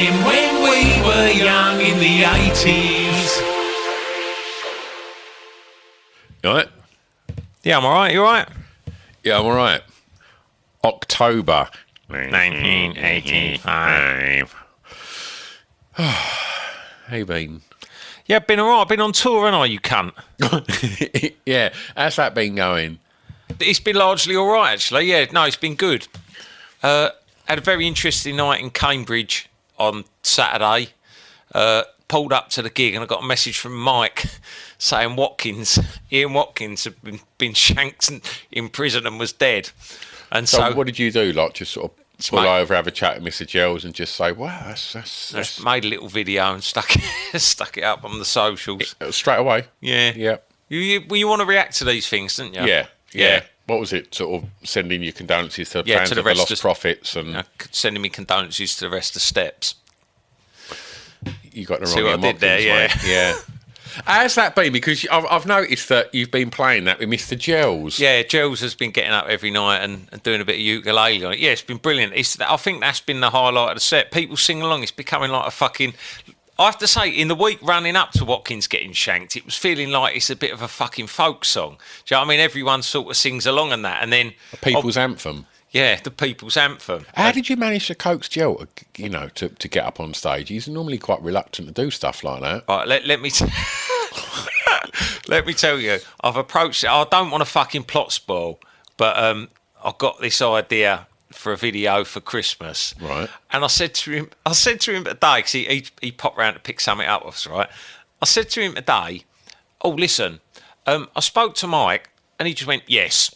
him when we were young in the 80s. You all right? Yeah, I'm all right. You all right? Yeah, I'm all right. October 1985. How you been? Yeah, I've been all right. I've been on tour, haven't I, you cunt? Yeah, how's that been going? It's been largely all right, actually. Yeah, no, it's been good. Had a very interesting night in Cambridge on Saturday. Pulled up to the gig and I got a message from Mike saying Ian Watkins had been shanked in prison and was dead. And So what did you do? Like just sort of pull Mate. over, have a chat with Mr. Gels and just say, wow, that's just made a little video and stuck it up on the socials. straight away. Yeah. Yeah. You want to react to these things, don't you? Yeah. What was it? Sort of sending your condolences to Yeah, fans to the of the rest Lost of- Prophets, and Sending me condolences to the rest of Steps. you got the See wrong what I Ian did there, Watkins, mate. Yeah. How's that been? Because I've noticed that you've been playing that with Mr. Gels. Yeah, Jules has been getting up every night and doing a bit of ukulele on it. Yeah, it's been brilliant. I think that's been the highlight of the set. People sing along. It's becoming like a fucking... I have to say, in the week running up to Watkins getting shanked, it was feeling like it's a bit of a fucking folk song. Do you know what I mean? Everyone sort of sings along and that. And then... A people's anthem. Yeah, the people's anthem. How did you manage to coax Gel, to get up on stage? He's normally quite reluctant to do stuff like that. Right, let me... Let me tell you, I've approached it. I don't want to fucking plot spoil, but I've got this idea for a video for Christmas. Right. And I said to him today, because he popped round to pick something up with us, right? I said to him today, oh, listen, I spoke to Mike, and he just went, yes.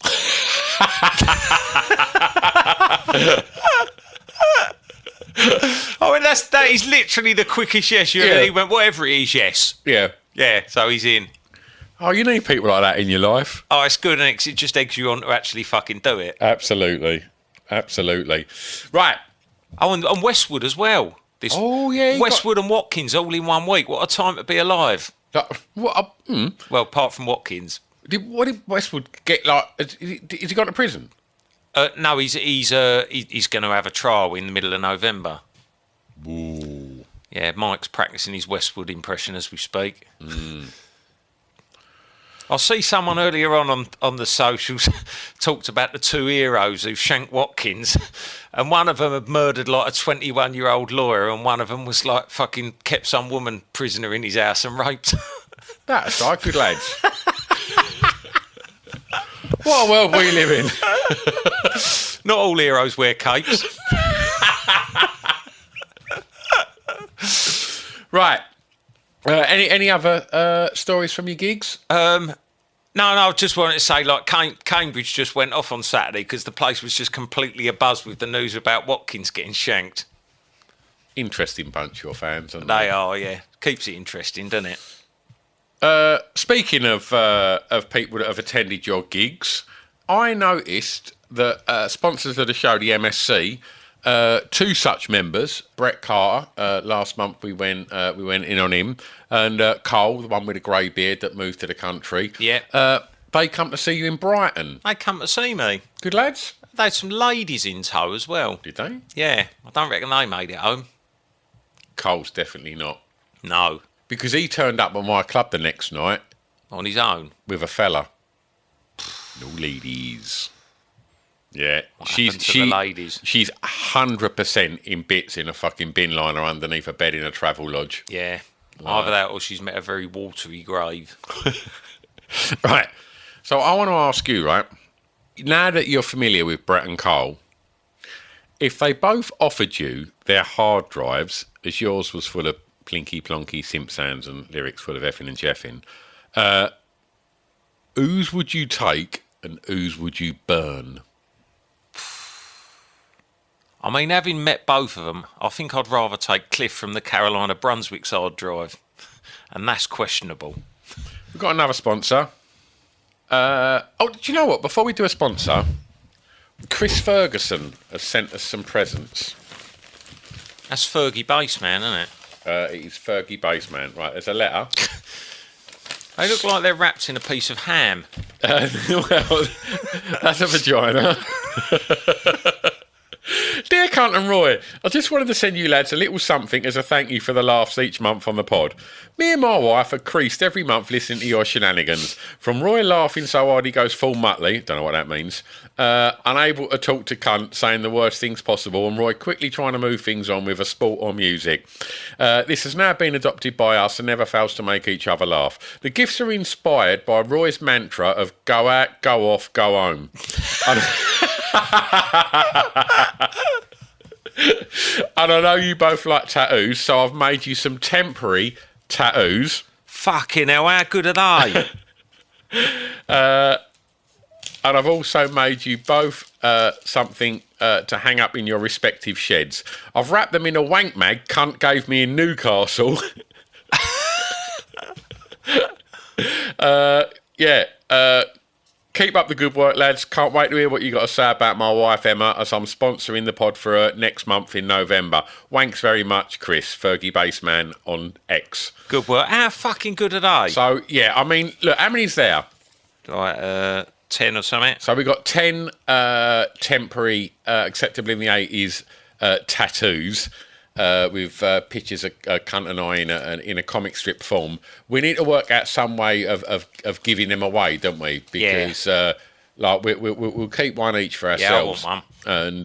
I mean, that is literally the quickest yes you ever. Yeah. He went, whatever it is, yes. Yeah. Yeah, so he's in. Oh, you need people like that in your life. Oh, it's good, and it just eggs you on to actually fucking do it. Absolutely. Right. Oh, and Westwood as well. Oh, yeah. Westwood and Watkins all in 1 week. What a time to be alive. What Well, apart from Watkins. what did Westwood get like? Has he gone to prison? No, he's going to have a trial in the middle of November. Ooh. Yeah, Mike's practicing his Westwood impression as we speak. I see someone earlier on the socials talked about the two heroes who shanked Watkins, and one of them had murdered like a 21-year-old lawyer, and one of them was like fucking kept some woman prisoner in his house and raped her. That's right, good lads. What a world we live in. Not all heroes wear capes. Right. Any other stories from your gigs? No, I just wanted to say, like, Cambridge just went off on Saturday because the place was just completely abuzz with the news about Watkins getting shanked. Interesting bunch, your fans, aren't they? They are, yeah. Keeps it interesting, doesn't it? Speaking of people that have attended your gigs, I noticed that sponsors of the show, the MSC, two such members, Brett Carter. Last month we went in on him, and Cole, the one with the grey beard that moved to the country. Yeah. They come to see you in Brighton. They come to see me. Good lads. They had some ladies in tow as well. Did they? Yeah, I don't reckon they made it home. Cole's definitely not, No, because he turned up at my club the next night on his own. with a fella. No ladies. Yeah, happened to the ladies? She's 100% in bits in a fucking bin liner underneath a bed in a travel lodge. Yeah. Either that or she's met a very watery grave. Right. So I want to ask you, right, now that you're familiar with Brett and Cole, if they both offered you their hard drives, as yours was full of plinky plonky simp sounds and lyrics full of effing and jeffing, whose would you take and whose would you burn? I mean, having met both of them, I think I'd rather take Cliff from the Carolina Brunswick's hard drive. And that's questionable. We've got another sponsor. Do you know what? Before we do a sponsor, Chris Ferguson has sent us some presents. That's Fergie Bassman, isn't it? It is Fergie Bassman. Right, there's a letter. They look like they're wrapped in a piece of ham. Well, that's a vagina. Dear Dear Kunt and Roy, I just wanted to send you lads a little something as a thank you for the laughs each month on the pod. Me and my wife are creased every month listening to your shenanigans. From Roy laughing so hard he goes full Muttley, don't know what that means, unable to talk to Kunt, saying the worst things possible, and Roy quickly trying to move things on with a sport or music. This has now been adopted by us and never fails to make each other laugh. The gifts are inspired by Roy's mantra of go out, go off, go home. And I know you both like tattoos, so I've made you some temporary tattoos. Fucking hell, how good are they? And I've also made you both something to hang up in your respective sheds. I've wrapped them in a wank mag Kunt gave me in Newcastle. Keep up the good work, lads. Can't wait to hear what you got to say about my wife, Emma, as I'm sponsoring the pod for her next month in November. Wanks very much, Chris, Fergie Bassman on X. Good work. How fucking good are they? So, yeah, I mean, look, how many's there? Right, 10 or something. So we got 10 temporary, acceptable in the 80s, tattoos. With pictures of Kunt and I in a comic strip form. We need to work out some way of giving them away, don't we? Because we'll keep one each for ourselves. Yeah, I want one. And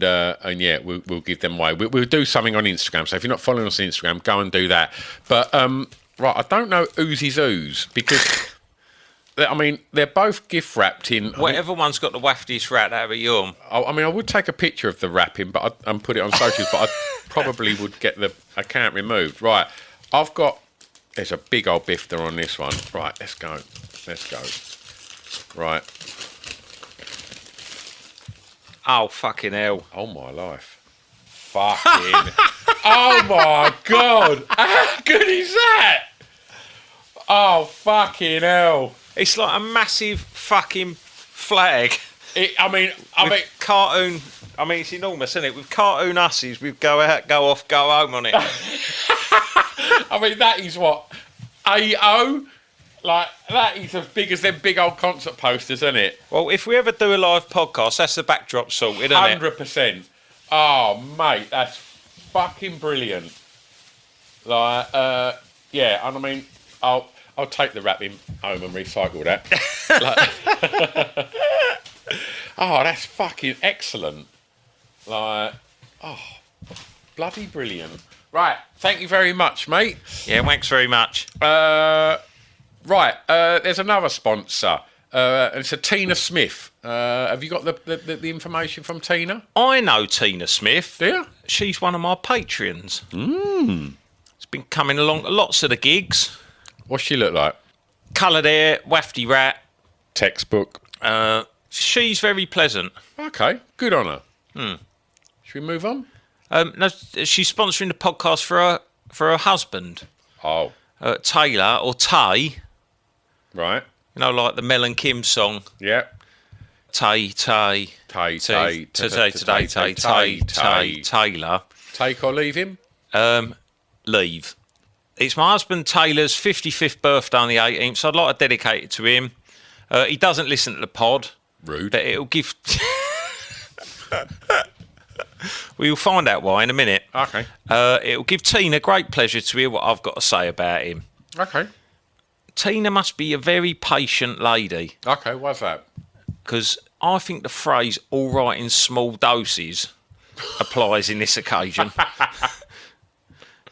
we'll give them away. We'll do something on Instagram. So if you're not following us on Instagram, go and do that. But right, I don't know whose ooze because. I mean, they're both gift wrapped in. Whatever one's got the waftiest rat out of your. I mean, I would take a picture of the wrapping, and put it on socials, but I probably would get the account removed. Right, there's a big old bifter on this one. Right, let's go. Right. Oh, fucking hell. Oh, my life. Fucking. Oh, my God. How good is that? Oh, fucking hell. It's like a massive fucking flag. Cartoon. I mean, it's enormous, isn't it? With cartoon hussies, with go out, go off, go home on it. I mean, that is what? AO? Like, that is as big as them big old concert posters, isn't it? Well, if we ever do a live podcast, that's the backdrop sorted, isn't it? 100%. Oh, mate, that's fucking brilliant. Like, and I mean, I'll take the wrapping home and recycle that. Oh, that's fucking excellent. Like, oh, bloody brilliant. Right, thank you very much, mate. Yeah, thanks very much. Right, there's another sponsor. And it's a Tina Smith. Have you got the information from Tina? I know Tina Smith. Do you? She's one of my Patreons. It's been coming along to lots of the gigs. What's she look like? Coloured hair, wafty rat. Textbook. She's very pleasant. Okay, good on her. Should we move on? No, she's sponsoring the podcast for her husband. Oh. Taylor, or Tay. Right. You know, like the Mel and Kim song. Yeah. Tay. Taylor. Take or leave him? Leave. It's my husband Taylor's 55th birthday on the 18th, so I'd like to dedicate it to him. He doesn't listen to the pod. Rude. But it'll give... We'll find out why in a minute. Okay. It'll give Tina great pleasure to hear what I've got to say about him. Okay. Tina must be a very patient lady. Okay, why's that? Because I think the phrase all right in small doses applies in this occasion.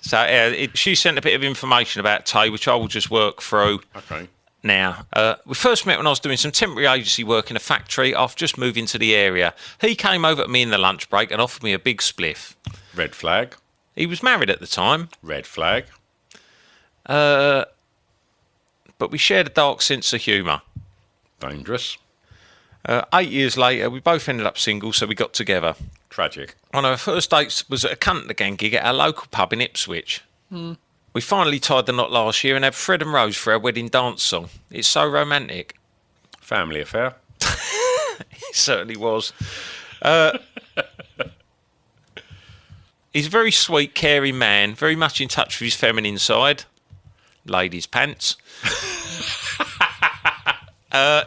So she sent a bit of information about Tay, which I will just work through. Okay. Now, we first met when I was doing some temporary agency work in a factory after just moved into the area. He came over to me in the lunch break and offered me a big spliff. Red flag. He was married at the time. Red flag. But we shared a dark sense of humour. Dangerous. 8 years later, we both ended up single, so we got together. Tragic. One of our first dates was at a Kunt again gig at our local pub in Ipswich. We finally tied the knot last year and had Fred and Rose for our wedding dance song. It's so romantic. Family affair. It certainly was. He's a very sweet, caring man, very much in touch with his feminine side. Ladies' pants.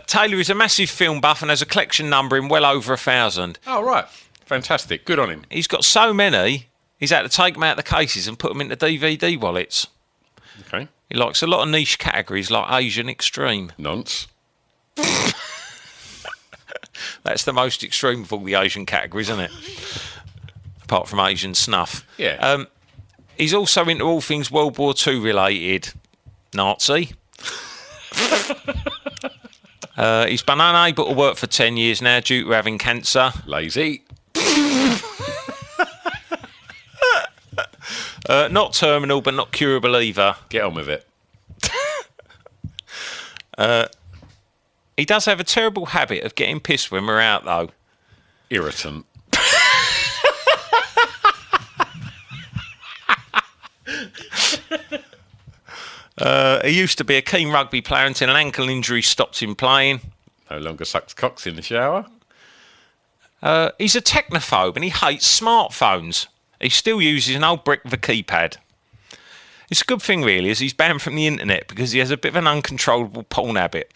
Taylor is a massive film buff and has a collection number in well over 1,000. Oh, right. Fantastic. Good on him. He's got so many, he's had to take them out of the cases and put them into DVD wallets. Okay. He likes a lot of niche categories like Asian extreme. Nonce. That's the most extreme of all the Asian categories, isn't it? Apart from Asian snuff. Yeah. He's also into all things World War II related. Nazi. He's been unable to work for 10 years now due to having cancer. Lazy. Not terminal, but not curable either. Get on with it. He does have a terrible habit of getting pissed when we're out, though. Irritant. He used to be a keen rugby player until an ankle injury stopped him playing. No longer sucks cocks in the shower. He's a technophobe and he hates smartphones. He still uses an old brick with a keypad. It's a good thing, really, as he's banned from the internet because he has a bit of an uncontrollable porn habit.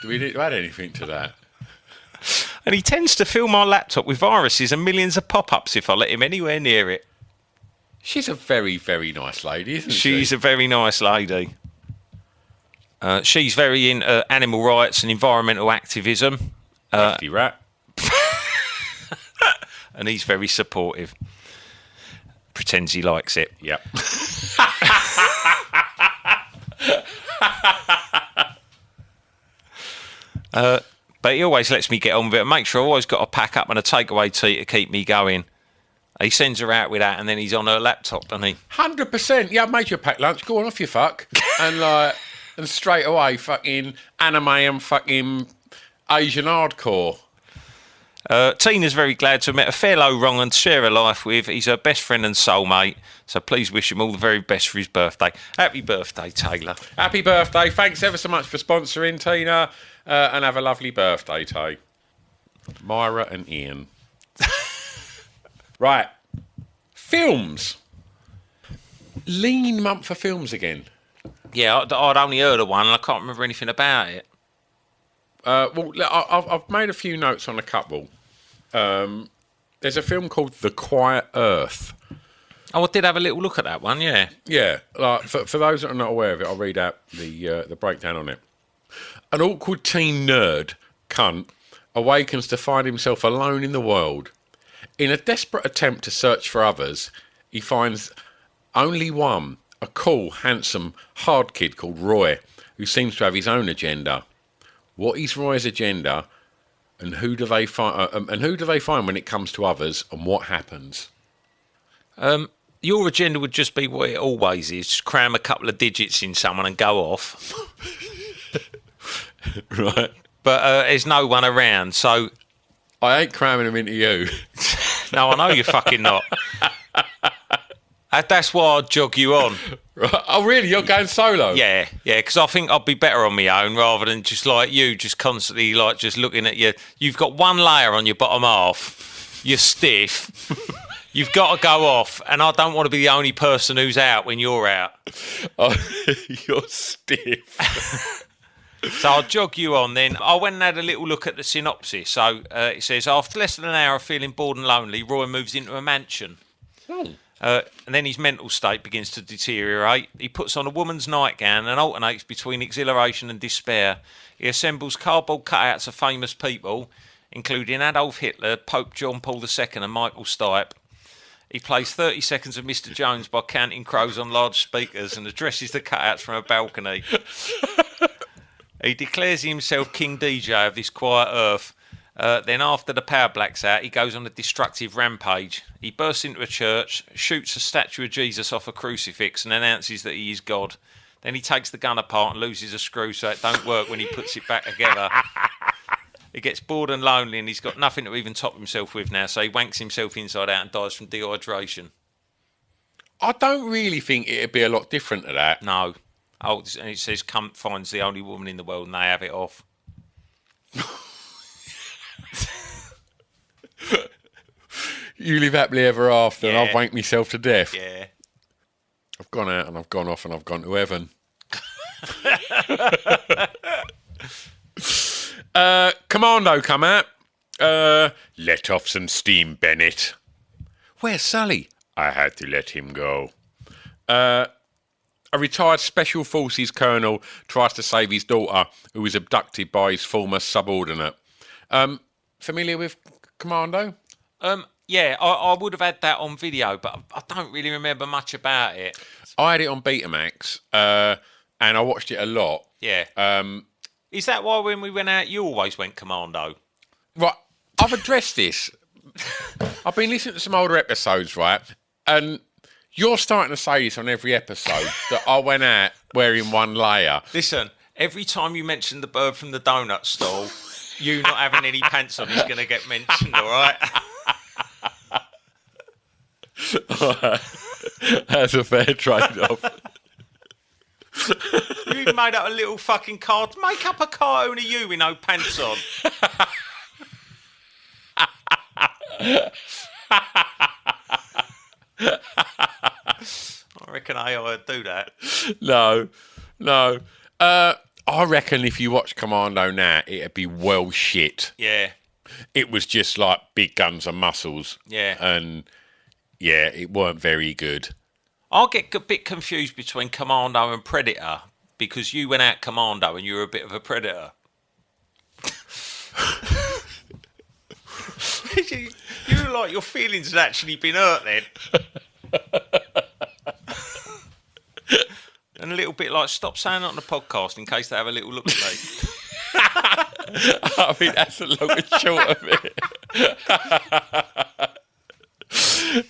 Do we need to add anything to that? And he tends to fill my laptop with viruses and millions of pop-ups if I let him anywhere near it. She's a very, very nice lady, isn't she? She's a very nice lady. She's very into animal rights and environmental activism. Lefty rat. And he's very supportive. Pretends he likes it. Yep. But he always lets me get on with it and make sure I've always got a pack up and a takeaway tea to keep me going. He sends her out with that and then he's on her laptop, doesn't he? 100%. Yeah, I've made you a packed lunch. Go on off, you fuck. And straight away, fucking anime and fucking Asian hardcore. Tina's very glad to have met a fair low wrong and share a life with. He's her best friend and soulmate. So please wish him all the very best for his birthday. Happy birthday, Taylor. Happy birthday. Thanks ever so much for sponsoring, Tina. And have a lovely birthday, Tay. Myra and Ian. Right. Films. Lean month for films again. Yeah, I'd only heard of one and I can't remember anything about it. Well, I've made a few notes on a couple. There's a film called The Quiet Earth. Oh, I did have a little look at that one, yeah. Yeah, like for those that are not aware of it, I'll read out the breakdown on it. An awkward teen nerd, Kunt, awakens to find himself alone in the world. In a desperate attempt to search for others, he finds only one, a cool, handsome, hard kid called Roy, who seems to have his own agenda. What is Roy's agenda, and who do they find? When it comes to others, and what happens? Your agenda would just be what it always is: just cram a couple of digits in someone and go off. Right. But there's no one around, so I ain't cramming them into you. no, I know you're fucking not. That's why I'd jog you on. Right. Oh, really? You're going solo? Yeah, because I think I'd be better on my own rather than just like you, just constantly like just looking at you. You've got one layer on your bottom half. You're stiff. You've got to go off, and I don't want to be the only person who's out when you're out. Oh, you're stiff. So I'll jog you on then. I went and had a little look at the synopsis. So it says, after less than an hour of feeling bored and lonely, Roy moves into a mansion. Oh. And then his mental state begins to deteriorate. He puts on a woman's nightgown and alternates between exhilaration and despair. He assembles cardboard cutouts of famous people, including Adolf Hitler, Pope John Paul II and Michael Stipe. He plays 30 seconds of Mr. Jones by counting crows on large speakers and addresses the cutouts from a balcony. He declares himself King DJ of this quiet earth. Then after the power blacks out, he goes on a destructive rampage. He bursts into a church, shoots a statue of Jesus off a crucifix and announces that he is God. Then he takes the gun apart and loses a screw so it don't work when he puts it back together. He gets bored and lonely and he's got nothing to even top himself with now, so he wanks himself inside out and dies from dehydration. I don't really think it'd be a lot different to that. No. Oh, and it says Kunt finds the only woman in the world and they have it off. You live happily ever after, Yeah. and I've wanked myself to death. Yeah. I've gone out and I've gone off and I've gone to heaven. Commando come out. Let off some steam, Bennett. Where's Sully? I had to let him go. A retired Special Forces colonel tries to save his daughter, who was abducted by his former subordinate. Familiar with Commando? Yeah, I would have had that on video, but I don't really remember much about it. I had it on Betamax, and I watched it a lot. Yeah. Is that why when we went out, you always went Commando? Right, I've addressed this. I've been listening to some older episodes, right? And you're starting to say this on every episode, that I went out wearing one layer. Listen, every time you mention the bird from the donut stall, you not having any pants on is going to get mentioned, all right? That's a fair trade-off. You even made up a little fucking card. Make up a cartoon of you with no pants on. I reckon AI would do that. No. I reckon if you watch Commando now, it'd be well shit. Yeah. It was just like big guns and muscles. Yeah. And, yeah, it weren't very good. I'll get a bit confused between Commando and Predator because you went out Commando and you were a bit of a predator. You look like your feelings had actually been hurt then. And a little bit like, stop saying that on the podcast in case they have a little look at me. I mean, that's a long and short of it.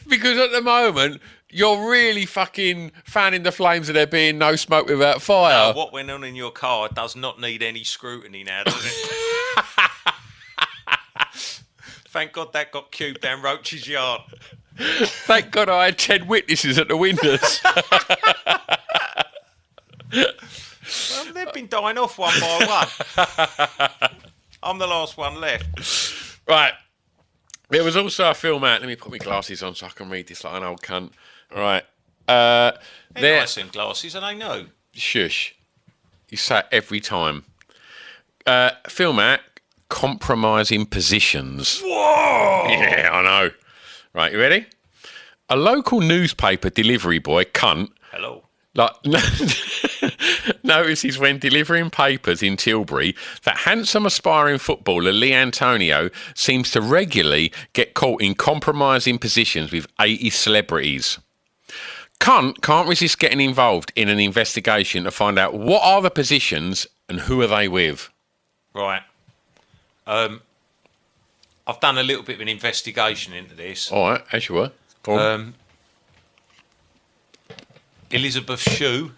Because at the moment, you're really fucking fanning the flames of there being no smoke without fire. What went on in your car does not need any scrutiny now, does it? Thank God that got cubed down Roach's yard. Thank God I had 10 witnesses at the windows. Well, they've been dying off one by one. I'm the last one left. Right. There was also a film out. Let me put my glasses on so I can read this like an old cunt. Right. They're nice in glasses, and I know. Shush. You say it every time. Film out. Compromising Positions. Whoa! Yeah, I know. Right, you ready? A local newspaper delivery boy, Kunt, Hello. notices when delivering papers in Tilbury that handsome aspiring footballer Lee Antonio seems to regularly get caught in compromising positions with 80 celebrities. Kunt can't resist getting involved in an investigation to find out what are the positions and who are they with. Right. I've done a little bit of an investigation into this. All right, as you were. Go on. Elizabeth Shue.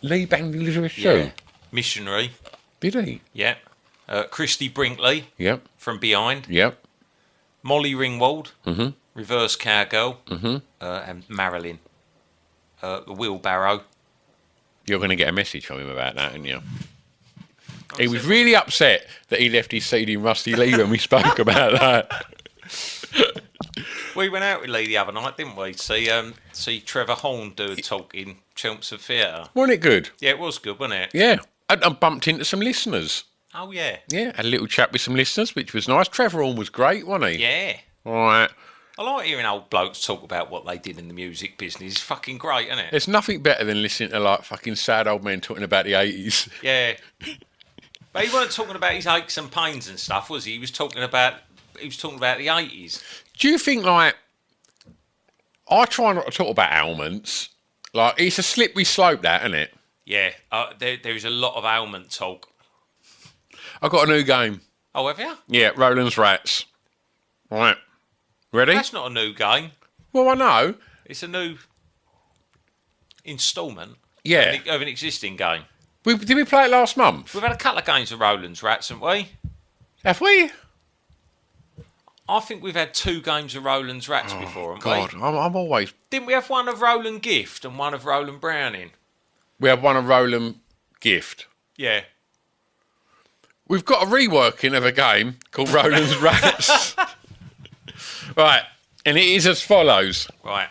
Lee banged Elizabeth Shue. Yeah. Missionary. Did he? Yeah. Christy Brinkley. Yep. From Behind. Yep. Molly Ringwald. Mm-hmm. Reverse Cowgirl. Mm-hmm. And Marilyn. The Wheelbarrow. You're going to get a message from him about that, aren't you? He was really upset that he left his seed in Rusty Lee when we spoke about that. We went out with Lee the other night, didn't we? See Trevor Horn do a talk in Chelmsford Theatre. Wasn't it good? Yeah, it was good, wasn't it? Yeah. I bumped into some listeners. Oh, yeah. Yeah, had a little chat with some listeners, which was nice. Trevor Horn was great, wasn't he? Yeah. All right. I like hearing old blokes talk about what they did in the music business. It's fucking great, isn't it? There's nothing better than listening to, like, fucking sad old men talking about the 80s. Yeah. But he weren't talking about his aches and pains and stuff, was he? He was talking about the 80s. Do you think, like, I try not to talk about ailments. Like, it's a slippery slope, that, isn't it? Yeah, there is a lot of ailment talk. I've got a new game. Oh, have you? Yeah, Roland's Rats. Right. Ready? That's not a new game. Well, I know. It's a new instalment Yeah. of an existing game. Did we play it last month? We've had a couple of games of Roland's Rats, haven't we? Have we? I think we've had 2 games of Roland's Rats before, haven't God, we? I'm always... Didn't we have one of Roland Gift and one of Roland Browning? We have one of Roland Gift. Yeah. We've got a reworking of a game called Roland's Rats. Right, and it is as follows. Right.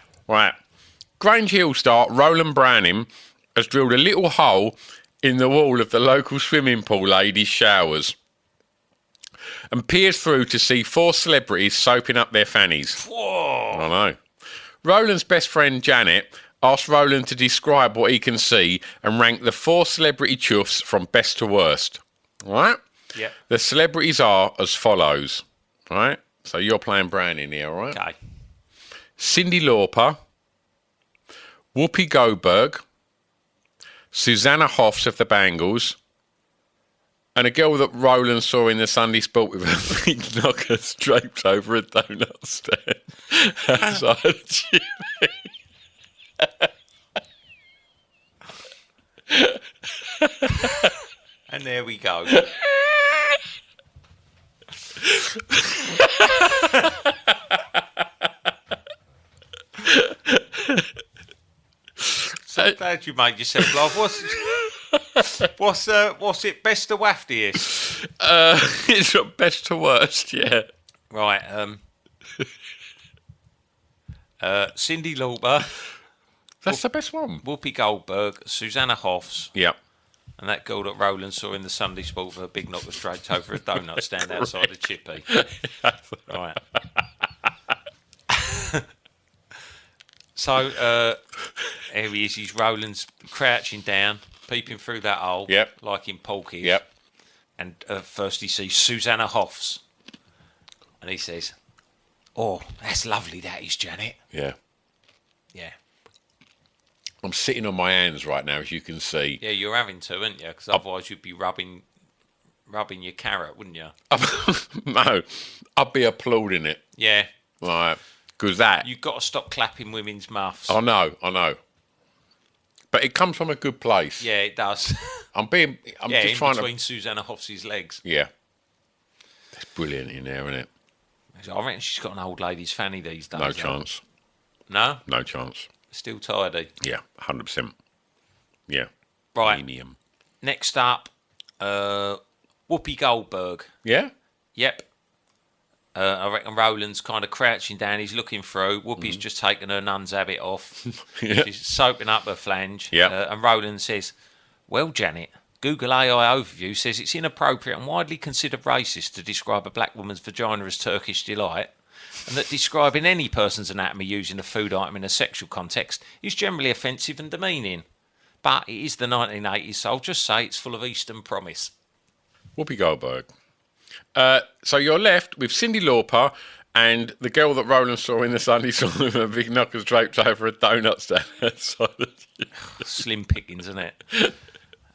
Grange Hill star Roland Browning has drilled a little hole in the wall of the local swimming pool ladies' showers. and peers through to see 4 celebrities soaping up their fannies. Whoa. I know. Roland's best friend Janet asks Roland to describe what he can see and rank the 4 celebrity chuffs from best to worst. All right? Yep. The celebrities are as follows. All right? So you're playing Browning here, all right? Okay. Cyndi Lauper, Whoopi Goldberg, Susanna Hoffs of the Bangles, and a girl that Roland saw in the Sunday Sport with her big knockers draped over a donut stand outside a chimney. And there we go. So glad you made yourself laugh. What's it? Best to waftiest? It's not best to worst, yeah. Right. Cyndi Lauper, That's the best one. Whoopi Goldberg, Susanna Hoffs, Yep. and that girl that Roland saw in the Sunday Sport with a big knocker draped over a donut stand outside a chippy. Right. So here he is. He's Roland's crouching down, peeping through that hole, Yep. like in Polky. Yep. And first he sees Susanna Hoffs, and he says, "Oh, that's lovely, that is, Janet." Yeah. Yeah. I'm sitting on my hands right now, as you can see. Yeah, you're having to, aren't you? Because otherwise you'd be rubbing your carrot, wouldn't you? No, I'd be applauding it. Yeah. Right. Because that. You've got to stop clapping women's muffs. I know. But it comes from a good place. Yeah, it does. I'm yeah, just in trying between Susanna Hoffs' legs. Yeah. That's brilliant in there, isn't it? I reckon she's got an old lady's fanny these days. No chance. No? No chance. Still tidy. Yeah, 100%. Yeah. Right. Premium. Next up, Whoopi Goldberg. Yeah? Yep. I reckon Roland's kind of crouching down. He's looking through. Whoopi's just taken her nun's habit off. Yeah. She's soaping up her flange. Yeah. And Roland says, "Well, Janet, Google AI overview says it's inappropriate and widely considered racist to describe a black woman's vagina as Turkish delight, and that describing any person's anatomy using a food item in a sexual context is generally offensive and demeaning. But it is the 1980s, so I'll just say it's full of Eastern promise." Whoopi Goldberg. So you're left with Cyndi Lauper and the girl that Roland saw in the Sunday Sport with her big knockers draped over a donut stand outside. Slim pickings, isn't it?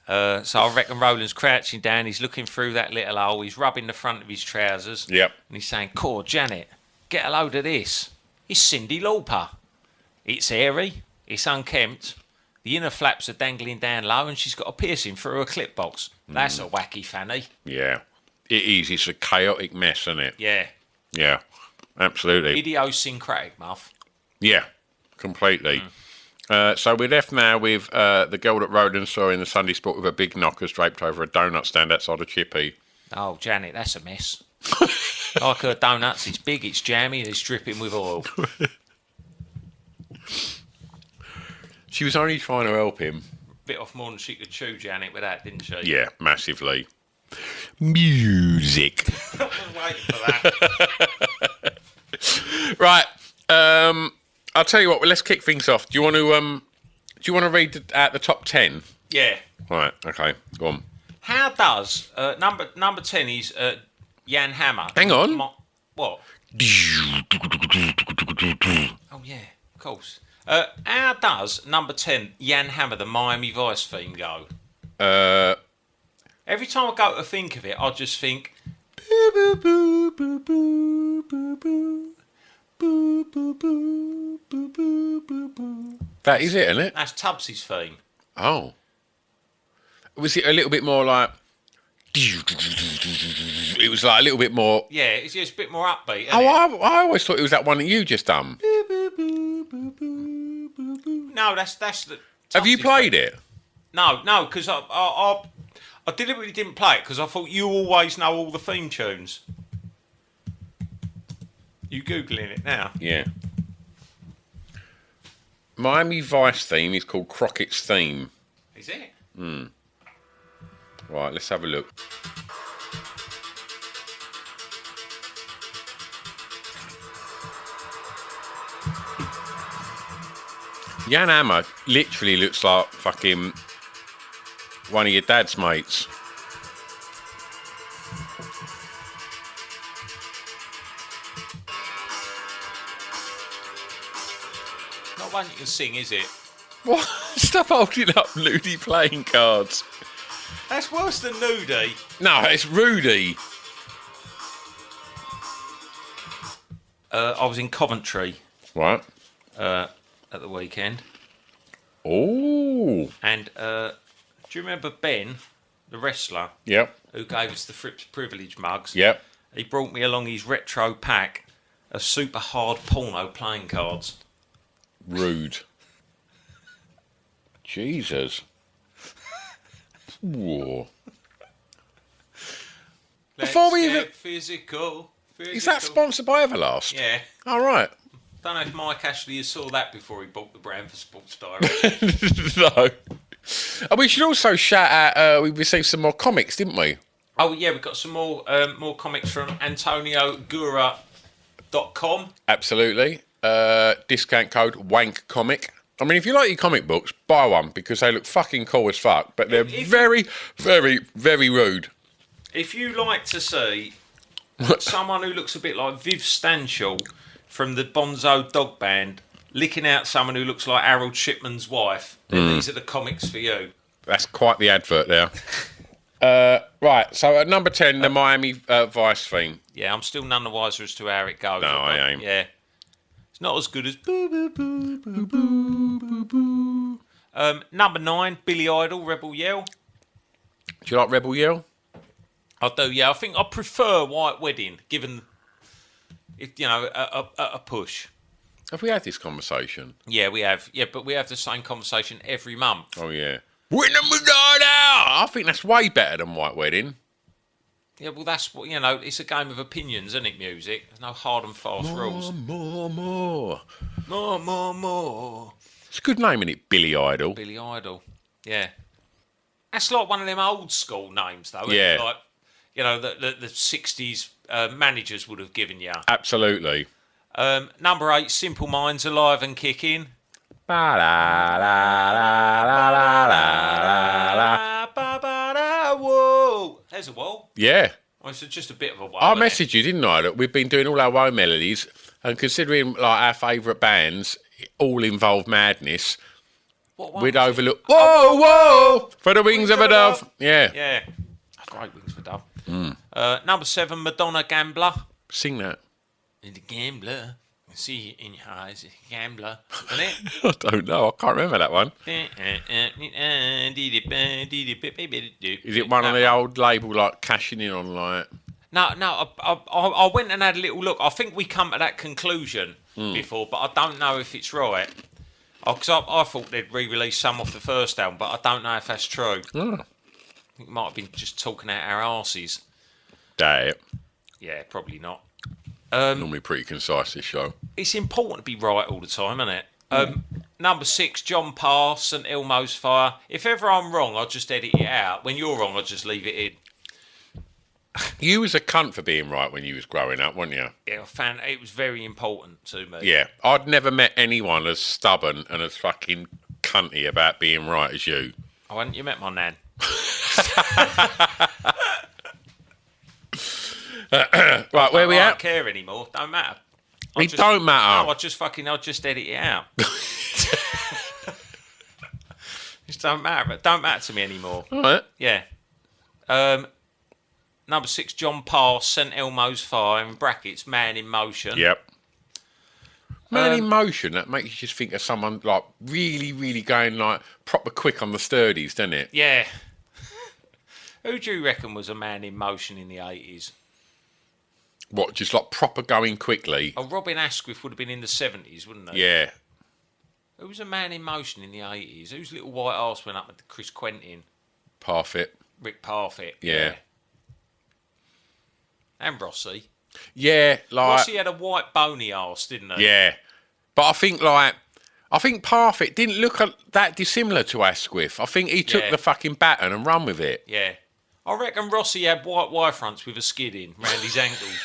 So I reckon Roland's crouching down. He's looking through that little hole. He's rubbing the front of his trousers. Yep. And he's saying, "Core, Janet, get a load of this. It's Cyndi Lauper. It's hairy. It's unkempt. The inner flaps are dangling down low, and she's got a piercing through her clip box. That's a wacky fanny." Yeah. It is. It's a chaotic mess, isn't it? Yeah. Yeah. Absolutely. Idiosyncratic muff. Yeah. Completely. So we're left now with the girl that Roland saw in the Sunday Sport with her big knockers draped over a donut stand outside a chippy. Oh, Janet, that's a mess. Like her donuts, it's big, it's jammy, and it's dripping with oil. She was only trying to help him. Bit off more than she could chew, Janet, with that, didn't she? Yeah, massively. Music. I was waiting for that. Right. I'll tell you what. Let's kick things off. Do you want to read out the top 10? Yeah. Right. Okay. Go on. How does number 10 is Jan Hammer? Hang on. What? Oh yeah, of course. How does number 10 Jan Hammer, the Miami Vice theme, go? Every time I go to think of it, I just think boo boo boo boo boo boo boo boo boo boo boo boo boo boo. That is it, isn't it? That's Tubbs's theme. Oh. Was it a little bit more like? It was like a little bit more. Yeah, it's just a bit more upbeat. Oh, I always thought it was that one that you just done. No, that's the. Have you Tubbs's played theme. it? No, because I deliberately didn't play it because I thought you always know all the theme tunes. You Googling it now? Yeah. Miami Vice theme is called Crockett's theme. Is it? Right, let's have a look. Jan Hammer literally looks like fucking one of your dad's mates. Not one you can sing, is it? What? Stop holding up Nudie playing cards. That's worse than nudie. No, it's Rudy. I was in Coventry Right. at the weekend. Oh. And do you remember Ben, the wrestler, Yep. who gave us the Frips Privilege mugs? Yep. He brought me along his retro pack of super hard porno playing cards. Rude. Jesus. Whoa. Before we even... Physical. Is that sponsored by Everlast? Yeah. All right. Don't know if Mike Ashley saw that before he bought the brand for Sports Direct. No. And we should also shout out, we received some more comics, didn't we? Oh, yeah, we've got some more comics from AntonioGura.com. Absolutely. Discount code WANKCOMIC. I mean, if you like your comic books, buy one because they look fucking cool as fuck, but they're very, very, very rude. If you like to see someone who looks a bit like Viv Stanshall from the Bonzo Dog Band licking out someone who looks like Harold Shipman's wife, then these are the comics for you. That's quite the advert there. Right, so at number 10, the Miami Vice theme. Yeah, I'm still none the wiser as to how it goes. No, I ain't. Yeah. It's not as good as boo boo boo boo boo boo boo. Number 9, Billy Idol, Rebel Yell. Do you like Rebel Yell? I do, yeah. I think I prefer White Wedding, given, if you know, a push. Have we had this conversation? Yeah, we have. Yeah, but we have the same conversation every month. Oh, yeah. When the Madonna! I think that's way better than White Wedding. Yeah, well, that's what, you know, it's a game of opinions, isn't it, music? There's no hard and fast rules. More. More. It's a good name, isn't it? Billy Idol. Billy Idol. Yeah. That's like one of them old school names, though. Isn't Yeah. it? Like, you know, the 60s managers would have given you. Absolutely. Number 8, Simple Minds, Alive and Kicking. Ba la la la la la la. Whoa. There's a wall. Yeah. Oh, it's just a bit of a wall. I isn't it? messaged you, didn't I? That we've been doing all our own melodies, and considering like our favourite bands all involve madness, What one we'd was it? overlook. Whoa, for the wings of a dove. Yeah. Yeah. Great Wings for Dove. Number 7, Madonna, Gambler. Sing that. The Gambler. I see it in your eyes. Gambler. Isn't it? I don't know. I can't remember that one. Is Is it one of the old label like cashing in on like? No. I went and had a little look. I think we come to that conclusion before, but I don't know if it's right. Because I thought they'd re-release some off the first album, but I don't know if that's true. Oh, I think it might have been just talking out our arses. damn it. Yeah, probably not. Normally pretty concise, this show. It's important to be right all the time, isn't it? Number 6, John Parr, St Elmo's Fire. If ever I'm wrong, I'll just edit it out. When you're wrong, I'll just leave it in. You was a cunt for being right when you was growing up, weren't you? Yeah, I found it was very important to me. Yeah. I'd never met anyone as stubborn and as fucking cunty about being right as you. Oh, hadn't you met my nan? Right, where we I at? don't care anymore. Don't matter. It don't matter. No, I'll just edit it out. It don't matter. It don't matter to me anymore. All right. Yeah. Number 6, John Parr, St Elmo's Fire, in brackets, Man in Motion. Yep. Man in motion, that makes you just think of someone like really, really going like proper quick on the sturdies, doesn't it? Yeah. Who do you reckon was a man in motion in the 80s? What, just like proper going quickly? Oh, Robin Asquith would have been in the 70s, wouldn't he? Yeah. Who was a man in motion in the 80s? Whose little white arse went up with Chris Quentin? Parfit. Rick Parfitt. Yeah. And Rossi. Yeah, like... Rossi had a white bony arse, didn't he? Yeah. But I think Parfit didn't look that dissimilar to Asquith. I think he took Yeah. the fucking baton and run with it. Yeah. I reckon Rossi had white Y-fronts with a skid in round his ankles.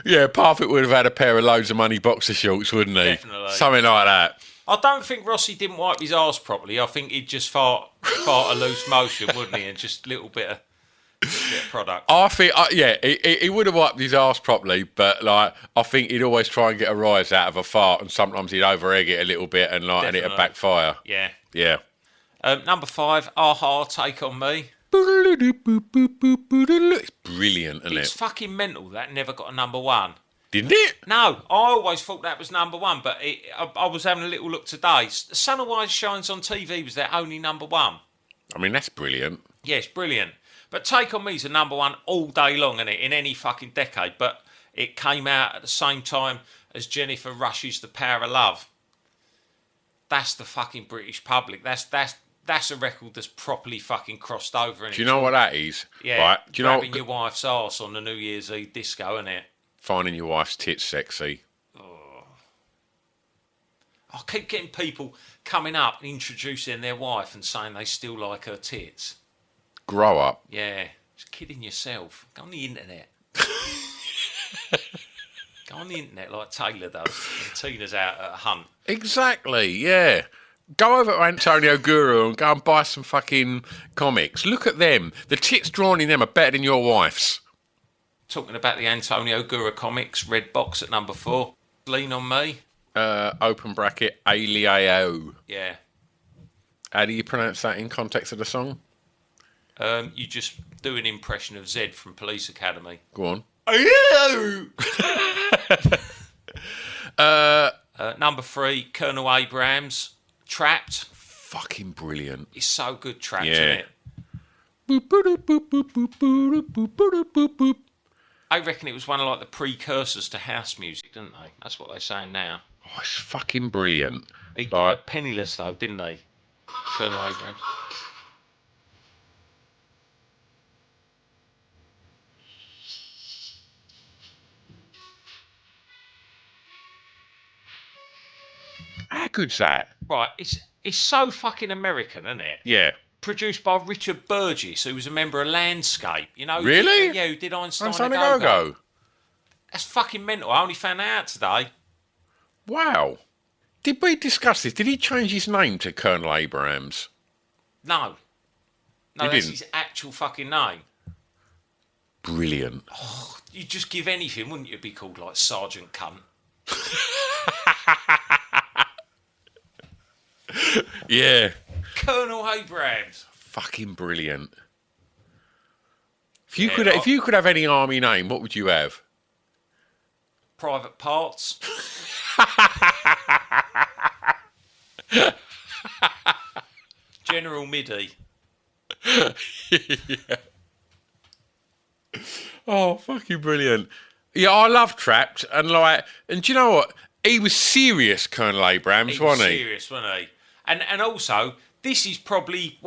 Yeah, Parfitt would have had a pair of loads of money boxer shorts, wouldn't he? Definitely. Something like that. I don't think Rossi didn't wipe his arse properly. I think he'd just fart a loose motion, wouldn't he? And just a little bit of product. I think, he would have wiped his arse properly, but like I think he'd always try and get a rise out of a fart, and sometimes he'd over-egg it a little bit, and it'd backfire. Yeah. Yeah. Number 5, Aha, Take On Me. It's brilliant, isn't It's it? fucking mental that never got a number 1. Didn't it? No, I always thought that was number 1, but I was having a little look today. The Sun Always Shines on TV was their only number 1. I mean, that's brilliant. Yeah, it's brilliant. But Take On Me's a number 1 all day long, isn't it? In any fucking decade. But it came out at the same time as Jennifer Rush's The Power of Love. That's the fucking British public. That's a record that's properly fucking crossed over. Do you know what that is? Yeah, right. Do you know grabbing your wife's arse on the New Year's Eve disco, isn't it? finding your wife's tits sexy? I keep getting people coming up and introducing their wife and saying they still like her tits. Grow up. Yeah, just kidding yourself. Go on the internet. Go on the internet like Taylor does when Tina's out at a hunt. Exactly, yeah. Go over to Antonio Guru and go and buy some fucking comics. Look at them. The tits drawn in them are better than your wife's. Talking about the Antonio Guru comics, red box at number 4. Lean on Me. Open bracket, Aliao. Yeah. How do you pronounce that in context of the song? You just do an impression of Zed from Police Academy. Go on. Number 3, Colonel Abrams, Trapped. Fucking brilliant. It's so good, Trapped, Yeah. isn't it? I reckon it was one of like the precursors to house music, didn't they? That's what they're saying now. Oh, it's fucking brilliant. He Like, penniless though, didn't they? Colonel Abrams. how good's that? Right, it's so fucking American, isn't it? Yeah. Produced by Richard Burgess, who was a member of Landscape. You know? Really? Yeah, who did Einstein Einstein a a Go-Go. Go-Go. That's fucking mental. I only found that out today. Wow. Did we discuss this? Did he change his name to Colonel Abrams? No. No, He that's didn't? his actual fucking name. Brilliant. You'd just give anything, wouldn't you, be called like Sergeant Kunt? Yeah. Colonel Abrams. Fucking brilliant. If you could have any army name, what would you have? Private Parts. General Middy. Yeah. Oh, fucking brilliant. Yeah, I love Trapped, and do you know what? He was serious, Colonel Abrams, He was wasn't he? serious, wasn't he? And also, this is probably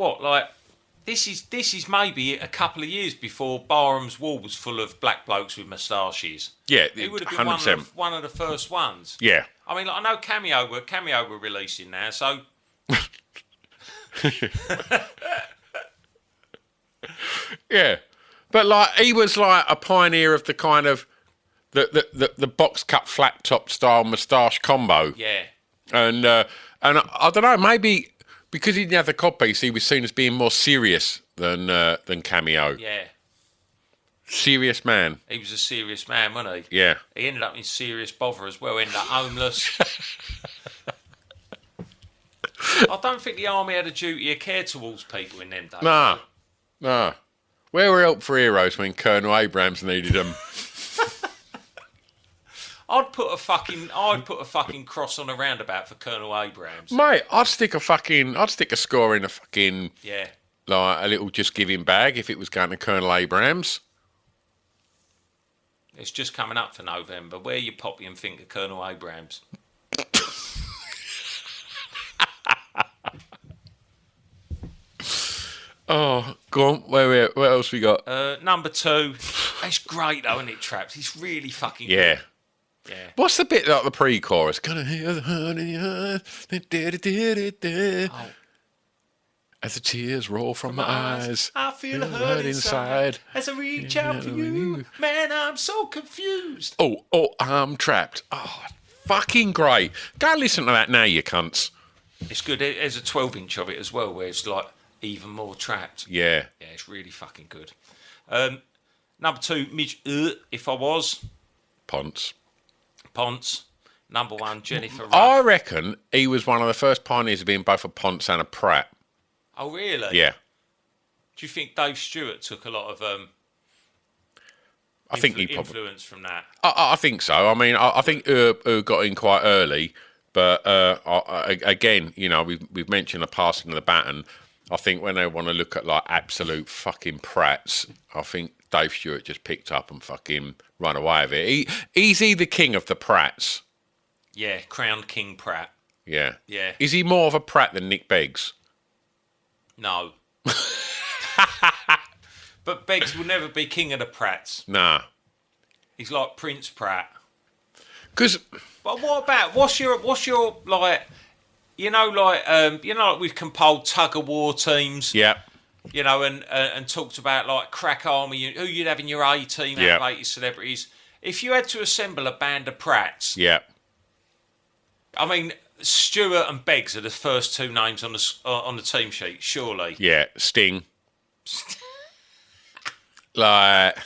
this is maybe a couple of years before Barham's Wall was full of black blokes with moustaches. Yeah, It would have been 100%. one of the first ones. Yeah. I mean, like, I know Cameo were releasing now, so Yeah. But he was like a pioneer of the kind of the box cut flat top style moustache combo. yeah. And I don't know, maybe because he didn't have the codpiece, he was seen as being more serious than Cameo. Yeah. Serious man. He was a serious man, wasn't he? Yeah. He ended up in serious bother as well, ended up homeless. I don't think the army had a duty of care towards people in them days. Nah. Where were help for heroes when Colonel Abrams needed them? I'd put a fucking cross on a roundabout for Colonel Abrams. Mate, I'd stick a score in a fucking, Yeah. like, a little just giving bag if it was going to Colonel Abrams. It's just coming up for November. Wear your poppy and think of Colonel Abrams. Oh, go on. What else we got? Number 2. That's great though, isn't it, Trapped? It's really fucking Yeah. good. Yeah. What's the bit like the pre-chorus? Gonna hear the heart in your heart. Oh. As the tears roll from my eyes, I feel a feel hurt inside. As I reach out for you, you. man, I'm so confused. Oh, I'm trapped. Oh, fucking great. Go listen to that now, you cunts. It's good. There's a 12-inch of it as well, where it's like even more trapped. Yeah. Yeah, it's really fucking good. Number 2, Midge, if I was. Ponce. Number 1, Jennifer Ruff. I reckon he was one of the first pioneers of being both a Ponce and a Pratt. Oh, really? Yeah. Do you think Dave Stewart took a lot of I think he probably... influence from that? I think so. I mean, I think got in quite early, but again, you know, we've mentioned the passing of the baton. I think when they want to look at like absolute fucking Pratts, I think Dave Stewart just picked up and fucking run away with it. Is he the king of the Pratts? Yeah, crowned King Pratt. Yeah. Yeah. Is he more of a Pratt than Nick Beggs? No. But Beggs will never be king of the Pratts. Nah. He's like Prince Pratt. Because... But what about what's your like like we've compiled tug of war teams. Yeah. You know, and talked about like crack army, who you'd have in your A team, out of 80 celebrities. If you had to assemble a band of Pratts, Yeah. I mean, Stewart and Beggs are the first 2 names on the team sheet, surely. Yeah. Sting. Like...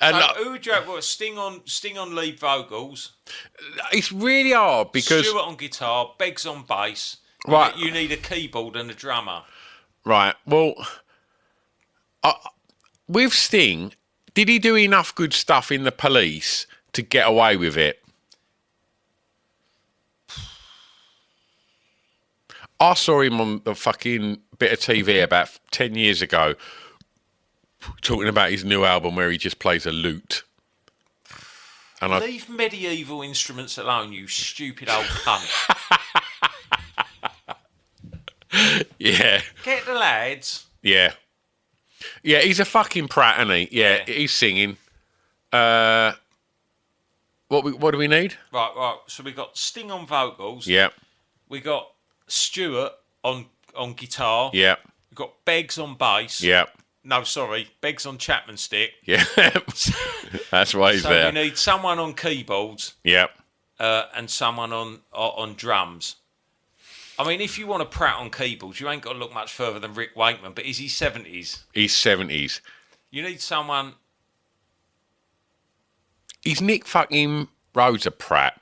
And So who would you have? What, Sting on lead vocals? It's really hard because... Stewart on guitar, Beggs on bass. Right. You need a keyboard and a drummer. Right. Well, with Sting, did he do enough good stuff in the Police to get away with it? I saw him on the fucking bit of TV about 10 years ago talking about his new album where he just plays a lute. And Leave medieval instruments alone, you stupid old cunt. Yeah. Get the lads. Yeah. Yeah, he's a fucking Pratt, isn't he? Yeah, he's singing. What do we need? Right. So we got Sting on vocals. Yeah. We got Stewart on guitar. Yeah. We got Beggs on bass. Yeah. No, sorry, Beggs on Chapman stick. Yeah. That's why he's So there. we need someone on keyboards. Yeah. And someone on drums. I mean, if you want a Pratt on keyboards, you ain't got to look much further than Rick Wakeman. But is he 70s? He's 70s. You need someone. Is Nick fucking Rhodes a Pratt?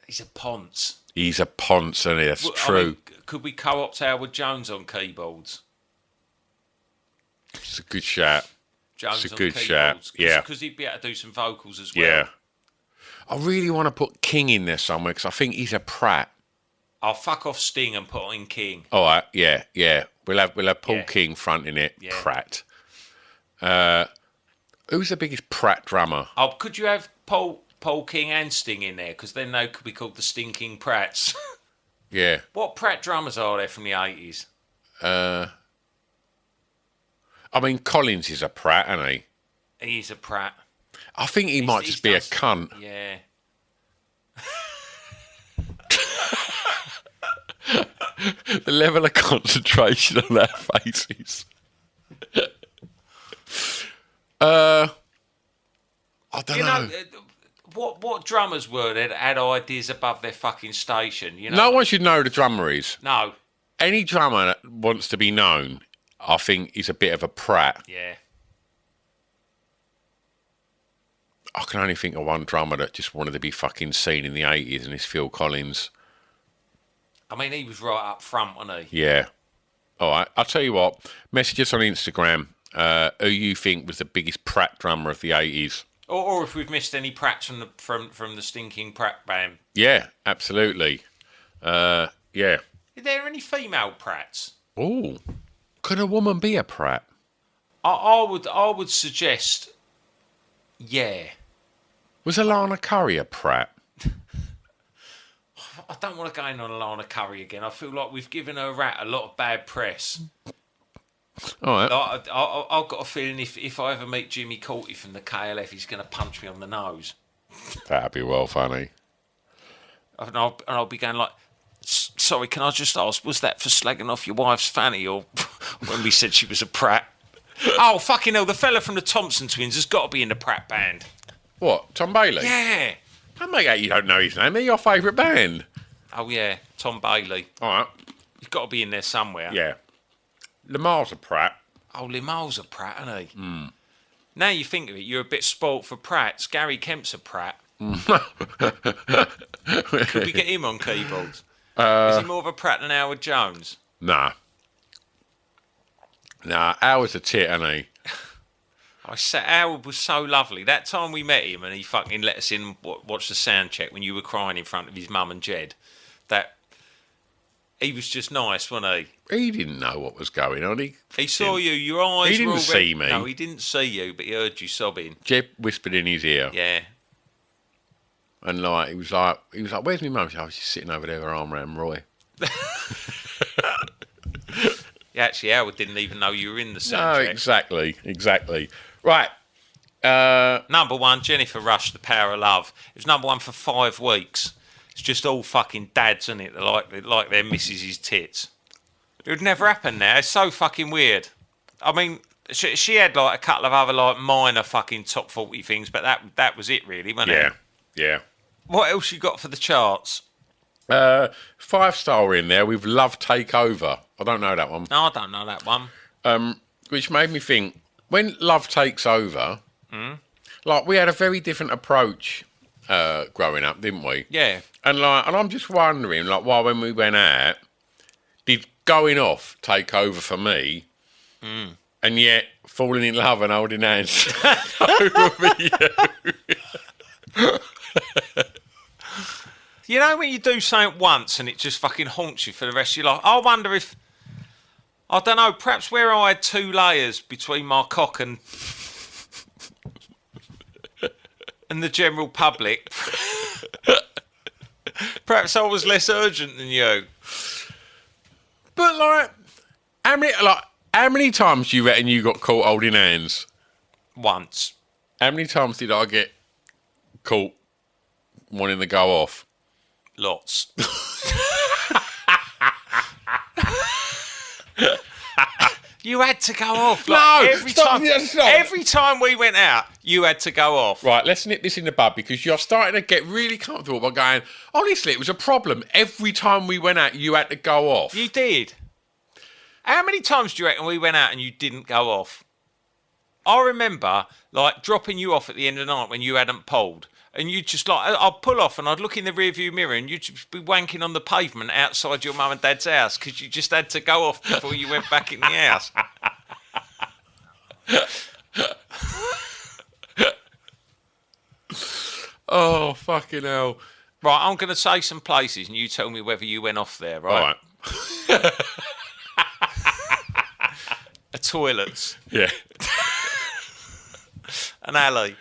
He's a Ponce. He's a Ponce, and that's Well, true. I mean, could we co-opt Howard Jones on keyboards? It's a good shout. Jones It's a on good keyboards. shout, yeah. Because he'd be able to do some vocals as well. Yeah. I really want to put King in there somewhere because I think he's a Pratt. I'll fuck off Sting and put in King. All right, yeah. We'll have Paul Yeah. King fronting it. Yeah. Pratt. Who's the biggest Pratt drummer? Oh, could you have Paul King and Sting in there? Because then they could be called the Stinking Pratts. Yeah. What Pratt drummers are there from the 80s? I mean, Collins is a Pratt, isn't he? He's a Pratt. I think he might just be a cunt. Yeah. The level of concentration on their faces. I don't know. What drummers were there that had ideas above their fucking station? You know. No one should know who the drummer is. No. Any drummer that wants to be known, I think, is a bit of a Pratt. Yeah. I can only think of one drummer that just wanted to be fucking seen in the 80s, and it's Phil Collins. I mean, he was right up front, wasn't he? Yeah. All right. I'll tell you what. Message us on Instagram who you think was the biggest Pratt drummer of the 80s. Or if we've missed any Pratts from the Stinking Pratt band. Yeah, absolutely. Yeah. Is there any female Pratts? Oh, could a woman be a Pratt? I would suggest, yeah. Was Alana Curry a Pratt? I don't want to go in on Alana Curry again. I feel like we've given her rat a lot of bad press. All right. I've got a feeling if I ever meet Jimmy Courtney from the KLF, he's going to punch me on the nose. That'd be well funny. And I'll be going like, sorry, can I just ask, was that for slagging off your wife's fanny or when we said she was a prat? Oh, fucking hell, the fella from the Thompson twins has got to be in the Pratt band. What, Tom Bailey? Yeah. Don't make out you don't know his name. They're your favourite band. Oh, yeah, Tom Bailey. All right. He's got to be in there somewhere. Yeah. Lamar's a Pratt. Oh, Limahl's a Pratt, isn't he? Mm. Now you think of it, you're a bit spoilt for Pratts. Gary Kemp's a Pratt. Could we get him on keyboards? Is he more of a Pratt than Howard Jones? Nah. Howard's a tit, isn't he? Howard was so lovely. That time we met him and he fucking let us in and watch the sound check when you were crying in front of his mum and Jed. He was just nice, wasn't he? He didn't know what was going on. He saw you, your eyes He were didn't see me. No, he didn't see you, but he heard you sobbing. Jed whispered in his ear. Yeah. And he was like, where's my mum? She said, she's sitting over there with her arm around Roy. Yeah, actually, Howard didn't even know you were in the sound check. Exactly. Right. Number one, Jennifer Rush, The Power of Love. It was number one for 5 weeks. It's just all fucking dads, isn't it? Like their missus' tits. It would never happen now. It's so fucking weird. I mean, she had like a couple of other like minor fucking top 40 things, but that was it really, wasn't it? Yeah. What else you got for the charts? 5-star in there with Love Take Over. I don't know that one. No, I don't know that one. Which made me think, when Love Takes Over, like we had a very different approach growing up, didn't we? Yeah. And I'm just wondering, like, why when we went out, did going off take over for me, and yet falling in love and holding hands over you? You know when you do something once and it just fucking haunts you for the rest of your life? I wonder if, I don't know, perhaps where I had 2 layers between my cock and the general public, perhaps I was less urgent than you. But like, how many times do you reckon you got caught holding hands? Once. How many times did I get caught wanting to go off? Lots. You had to go off. Like, every time we went out, you had to go off. Right, let's nip this in the bud because you're starting to get really comfortable by going, honestly, it was a problem. Every time we went out, you had to go off. You did. How many times do you reckon we went out and you didn't go off? I remember, like, dropping you off at the end of the night when you hadn't pulled. And you'd just like, I'd pull off and I'd look in the rearview mirror and you'd just be wanking on the pavement outside your mum and dad's house because you just had to go off before you went back in the house. Oh, fucking hell. Right, I'm going to say some places and you tell me whether you went off there, right? All right. A toilets. Yeah. An alley.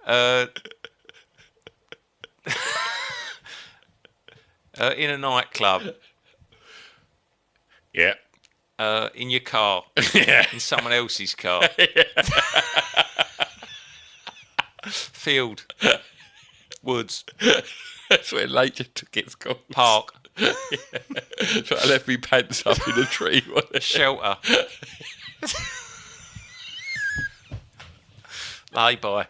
In a nightclub. Yeah. In your car. Yeah. In someone else's car. Field. Woods. That's where nature took its course. Park. Yeah. So I left me pants up in a tree. Shelter. Lay-by.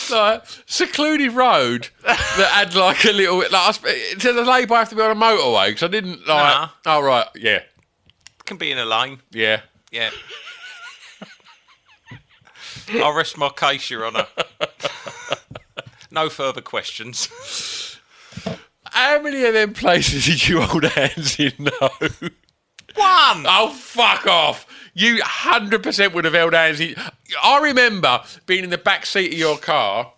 Like secluded road that had like a little like to the lay-by have to be on a motorway because I didn't like. Nah. Oh right, yeah. Can be in a lane. Yeah. Yeah. I'll rest my case, Your Honour. No further questions. How many of them places did you hold hands in? No. One! Oh, fuck off. You 100% would have held hands. I remember being in the back seat of your car,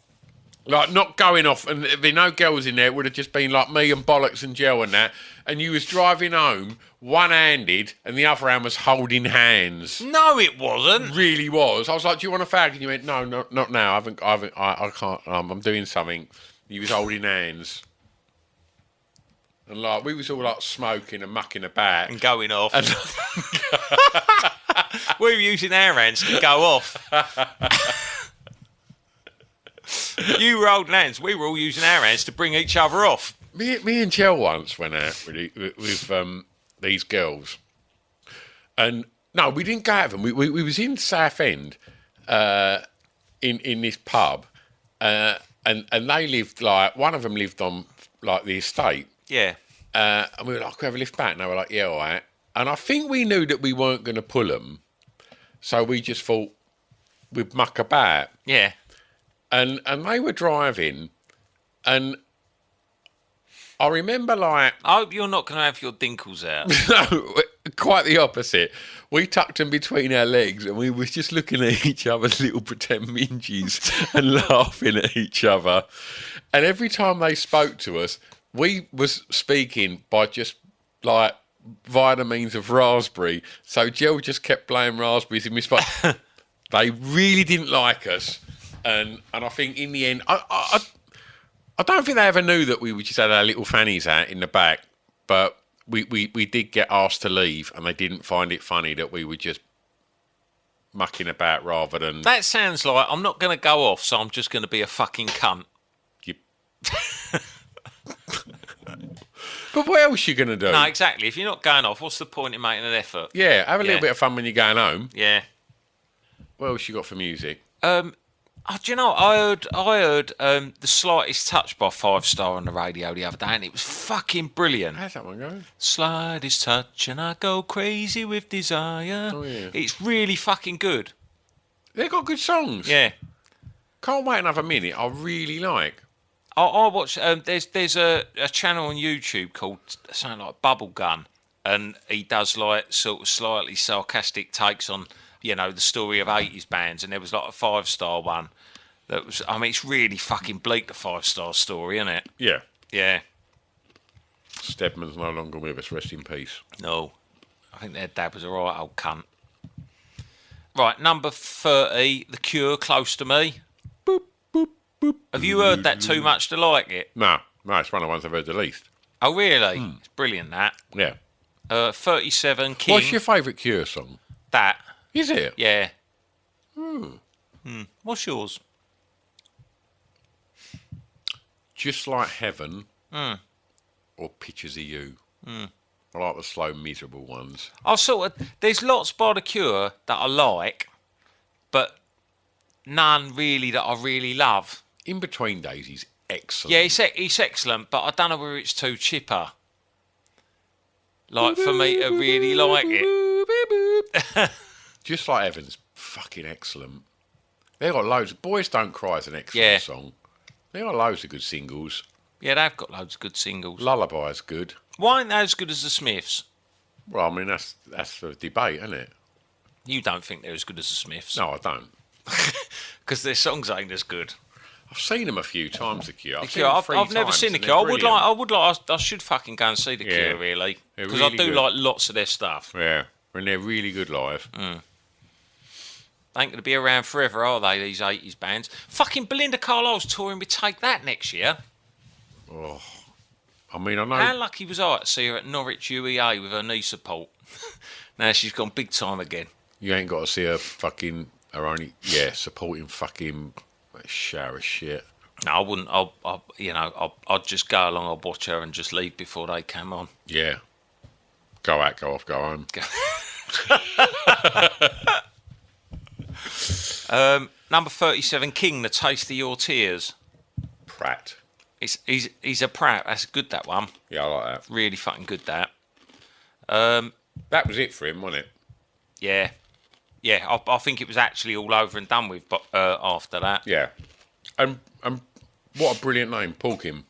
like not going off, and there'd be no girls in there. It would have just been like me and Bollocks and Gel and that. And you was driving home one-handed and the other hand was holding hands. No, it wasn't. Really was. I was like, do you want a fag? And you went, no, not now. I can't. I'm doing something. You was holding hands. And like we was all like smoking and mucking about and going off. And we were using our hands to go off. You were holding hands. We were all using our hands to bring each other off. Me and Jill once went out with these girls, and no, we didn't go out with them. We was in Southend, in this pub, and they lived like one of them lived on like the estate. Yeah. And we were like, "Can we have a lift back?" And they were like, "Yeah, all right." And I think we knew that we weren't going to pull them, so we just thought we'd muck about. Yeah. And they were driving, and I remember like... I hope you're not going to have your dinkles out. No, quite the opposite. We tucked them between our legs and we was just looking at each other's little pretend minges and laughing at each other. And every time they spoke to us, we was speaking by just like via the means of raspberry. So Jill just kept playing raspberries in response. They really didn't like us. And I think in the end, I don't think they ever knew that we just had our little fannies out in the back, but we did get asked to leave, and they didn't find it funny that we were just mucking about rather than... That sounds like I'm not going to go off, so I'm just going to be a fucking cunt. But what else are you going to do? No, exactly. If you're not going off, what's the point in making an effort? Yeah, have a little bit of fun when you're going home. Yeah. What else you got for music? Do you know, I heard The Slightest Touch by 5 Star on the radio the other day, and it was fucking brilliant. How's that one going? Slightest touch and I go crazy with desire. Oh, yeah. It's really fucking good. They've got good songs. Yeah. Can't wait another minute. I really like. I watch, there's a channel on YouTube called something like Bubblegum, and he does like sort of slightly sarcastic takes on, you know, the story of 80s bands, and there was like a 5 Star one that was, I mean, it's really fucking bleak, the 5 Star story, isn't it? Yeah. Yeah. Stedman's no longer with us. Rest in peace. No. I think their dad was a right old cunt. Right, number 30, The Cure, Close to Me. Boop, boop, boop. Have you heard that too much to like it? No, it's one of the ones I've heard the least. Oh, really? It's brilliant, that. Yeah. 37, King. What's your favourite Cure song? That. Is it? Yeah. What's yours? Just Like Heaven or Pictures of You. I like the slow, miserable ones. There's lots by The Cure that I like, but none really that I really love. In Between Days is excellent. Yeah, it's excellent, but I don't know whether it's too chipper. Like, for me to really like it. Just Like Heaven's fucking excellent. They got loads. Boys Don't Cry is an excellent song. They got loads of good singles. Yeah, they've got loads of good singles. Lullaby's good. Why aren't they as good as the Smiths? Well, I mean, that's for debate, isn't it? You don't think they're as good as the Smiths? No, I don't. Because their songs ain't as good. I've seen them a few times, The Cure. I've never seen The Cure. I should fucking go and see The Cure, really. Because really I do good. like lots of their stuff. Yeah, and they're really good live. They ain't going to be around forever, are they, these 80s bands? Fucking Belinda Carlisle's touring with Take That next year. Oh, I mean, I know. How lucky was I to see her at Norwich UEA with her knee support? Now she's gone big time again. You ain't got to see her supporting fucking shower shit. No, I wouldn't. I'd just go along, I'd watch her and just leave before they came on. Yeah. Go out, go off, go home. Number 37, King, The Taste of Your Tears. Pratt. He's a prat. That's good, that one. Yeah, I like that. Really fucking good, that. That was it for him, wasn't it? Yeah. Yeah, I think it was actually all over and done with after that. Yeah. And what a brilliant name, Porkin.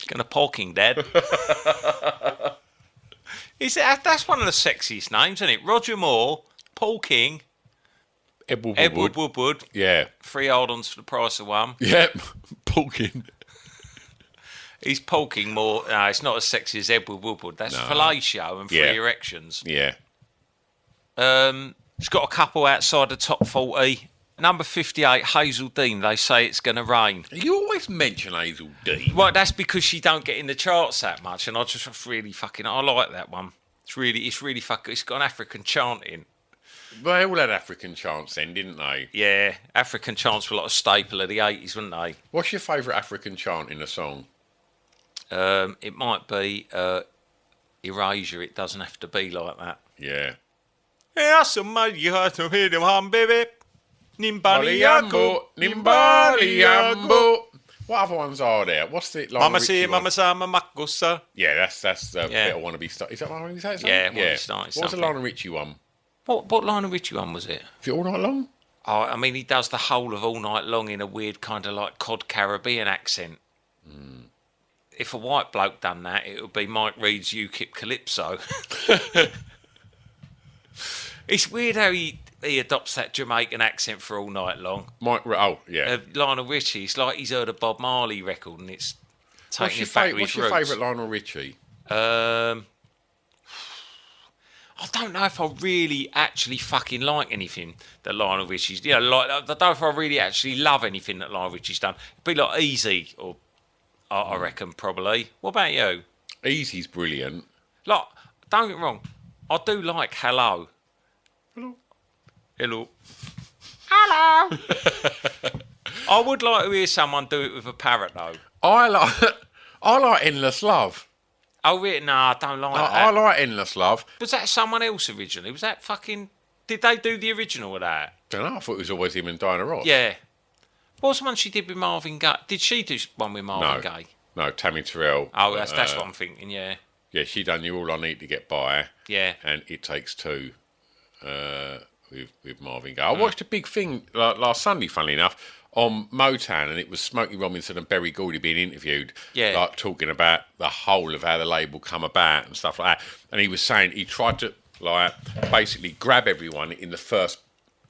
Gonna Porking, Dad. That's one of the sexiest names, isn't it? Roger Moore, Paul King, Edward Woodward. Yeah. 3 hold-ons for the price of one. Yep. Porkin. He's Porking more. No, it's not as sexy as Edward Woodward. That's fellatio and 3 erections. Yeah. It's got a couple outside the top 40. Number 58, Hazel Dean. They say it's going to rain. You always mention Hazel Dean. Well, that's because she don't get in the charts that much, and I just really fucking... I like that one. It's really fucking... It's got an African chant in. They all had African chants then, didn't they? Yeah, African chants were like a staple of the 80s, weren't they? What's your favourite African chant in a song? It might be Erasure. It doesn't have to be like that. Yeah. Nimbali Nimbali. What other ones are there? What's the Mama say, Mama sa, Mama makosa. Yeah, that's the Yeah. bit I want to be started. Is that what I want to be saying? Yeah, Wanna Be Started What was the Something. Lionel Richie one? What Lionel Richie one was it? Is it All Night Long? Oh, I mean, he does the whole of All Night Long in a weird kind of like cod Caribbean accent. If a white bloke done that, it would be Mike Reed's UKIP Calypso. It's weird how he adopts that Jamaican accent for All Night Long. Oh, yeah. Lionel Richie, it's like he's heard a Bob Marley record and it's taking What's it back to his your roots. favourite Lionel Richie? I don't know if I really actually fucking like anything that Lionel Richie's. You know, like I don't know if I really actually love anything that Lionel Richie's done. It'd be like Easy, or I reckon probably. What about you? Easy's brilliant. Like, don't get me wrong, I do like Hello. Hello. Hello. Hello. I would like to hear someone do it with a parrot though. I like Endless Love. Oh, really? No, I don't like I that. like Endless Love. Was that someone else originally? Was that fucking... Did they do the original of that? Don't know. I thought it was always him and Diana Ross. Yeah. What was the one she did with Marvin Gaye? Did she do one with Marvin Gaye? No, Tammy Terrell. Oh, that's what I'm thinking, yeah. Yeah, she done You All I Need to Get By. Yeah. And It Takes Two with Marvin Gaye. I watched a big thing last Sunday, funnily enough, on Motown, and it was Smokey Robinson and Berry Gordy being interviewed, like talking about the whole of how the label come about and stuff like that. And he was saying he tried to like basically grab everyone in the first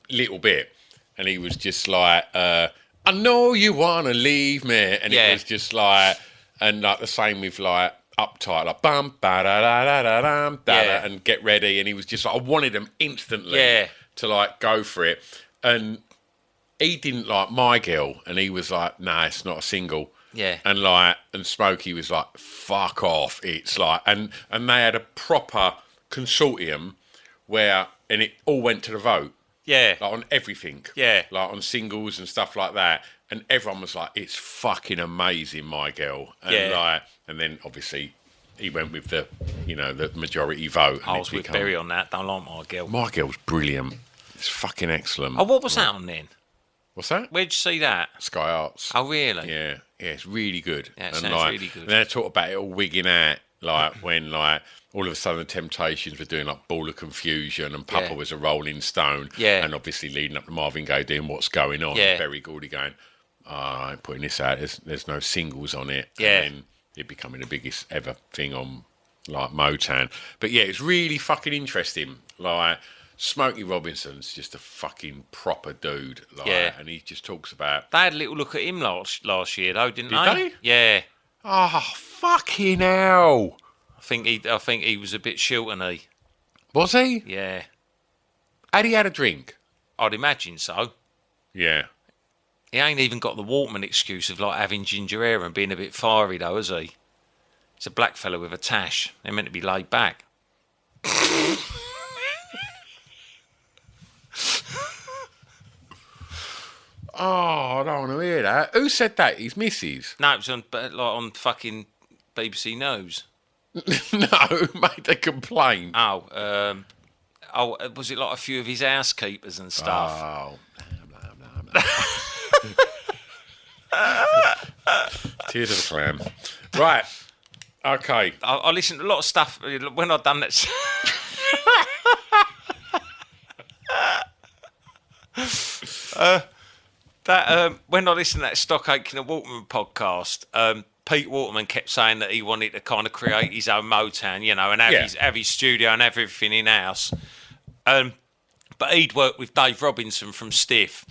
little bit, and he was just like, "I know you wanna leave me," and it was just like, and like the same with like Uptight, like bum ba da da da da dum da da, and Get Ready, and he was just like, I wanted them instantly to like go for it, and he didn't like My Girl, and he was like, nah, it's not a single. Yeah. And like, and Smokey was like, fuck off. It's like, and they had a proper consortium where, and it all went to the vote. Yeah. Like on everything. Yeah. Like on singles and stuff like that. And everyone was like, it's fucking amazing, My Girl. And like, and then obviously he went with the, you know, the majority vote. I was with Berry on that. Don't like My Girl. My Girl's brilliant. It's fucking excellent. Oh, what was that on then? What's that? Where'd you see that? Sky Arts. Oh, really? Yeah, it's really good. Yeah, it and sounds like, really good. And then I talk about it all wigging out, like when like all of a sudden the Temptations were doing like Ball of Confusion, and Papa was a Rolling Stone. Yeah. And obviously leading up to Marvin Gaye doing What's Going On. Yeah. And Berry Gordy going, I ain't putting this out. There's no singles on it. Yeah. And then it becoming the biggest ever thing on like Motown. But yeah, it's really fucking interesting. Like Smokey Robinson's just a fucking proper dude. Like, and he just talks about. They had a little look at him last year, though, didn't Did they? they? Yeah. Oh, fucking hell. I think he was a bit shiltony. Was he? Yeah. Had he had a drink? I'd imagine so. Yeah. He ain't even got the Walkman excuse of like having ginger hair and being a bit fiery, though, has he? He's a black fella with a tash. They're meant to be laid back. Oh, I don't want to hear that. Who said that? His missus? No, it was on fucking BBC News. No, made a complaint. Oh, was it like a few of his housekeepers and stuff? Oh, blah, blah, blah. Tears of a clam. Right. Okay. I listened to a lot of stuff when I'd done that. When I listened to that Stock Aitken and Waterman podcast, Pete Waterman kept saying that he wanted to kind of create his own Motown, you know, and have his studio and have everything in house. But he'd worked with Dave Robinson from Stiff,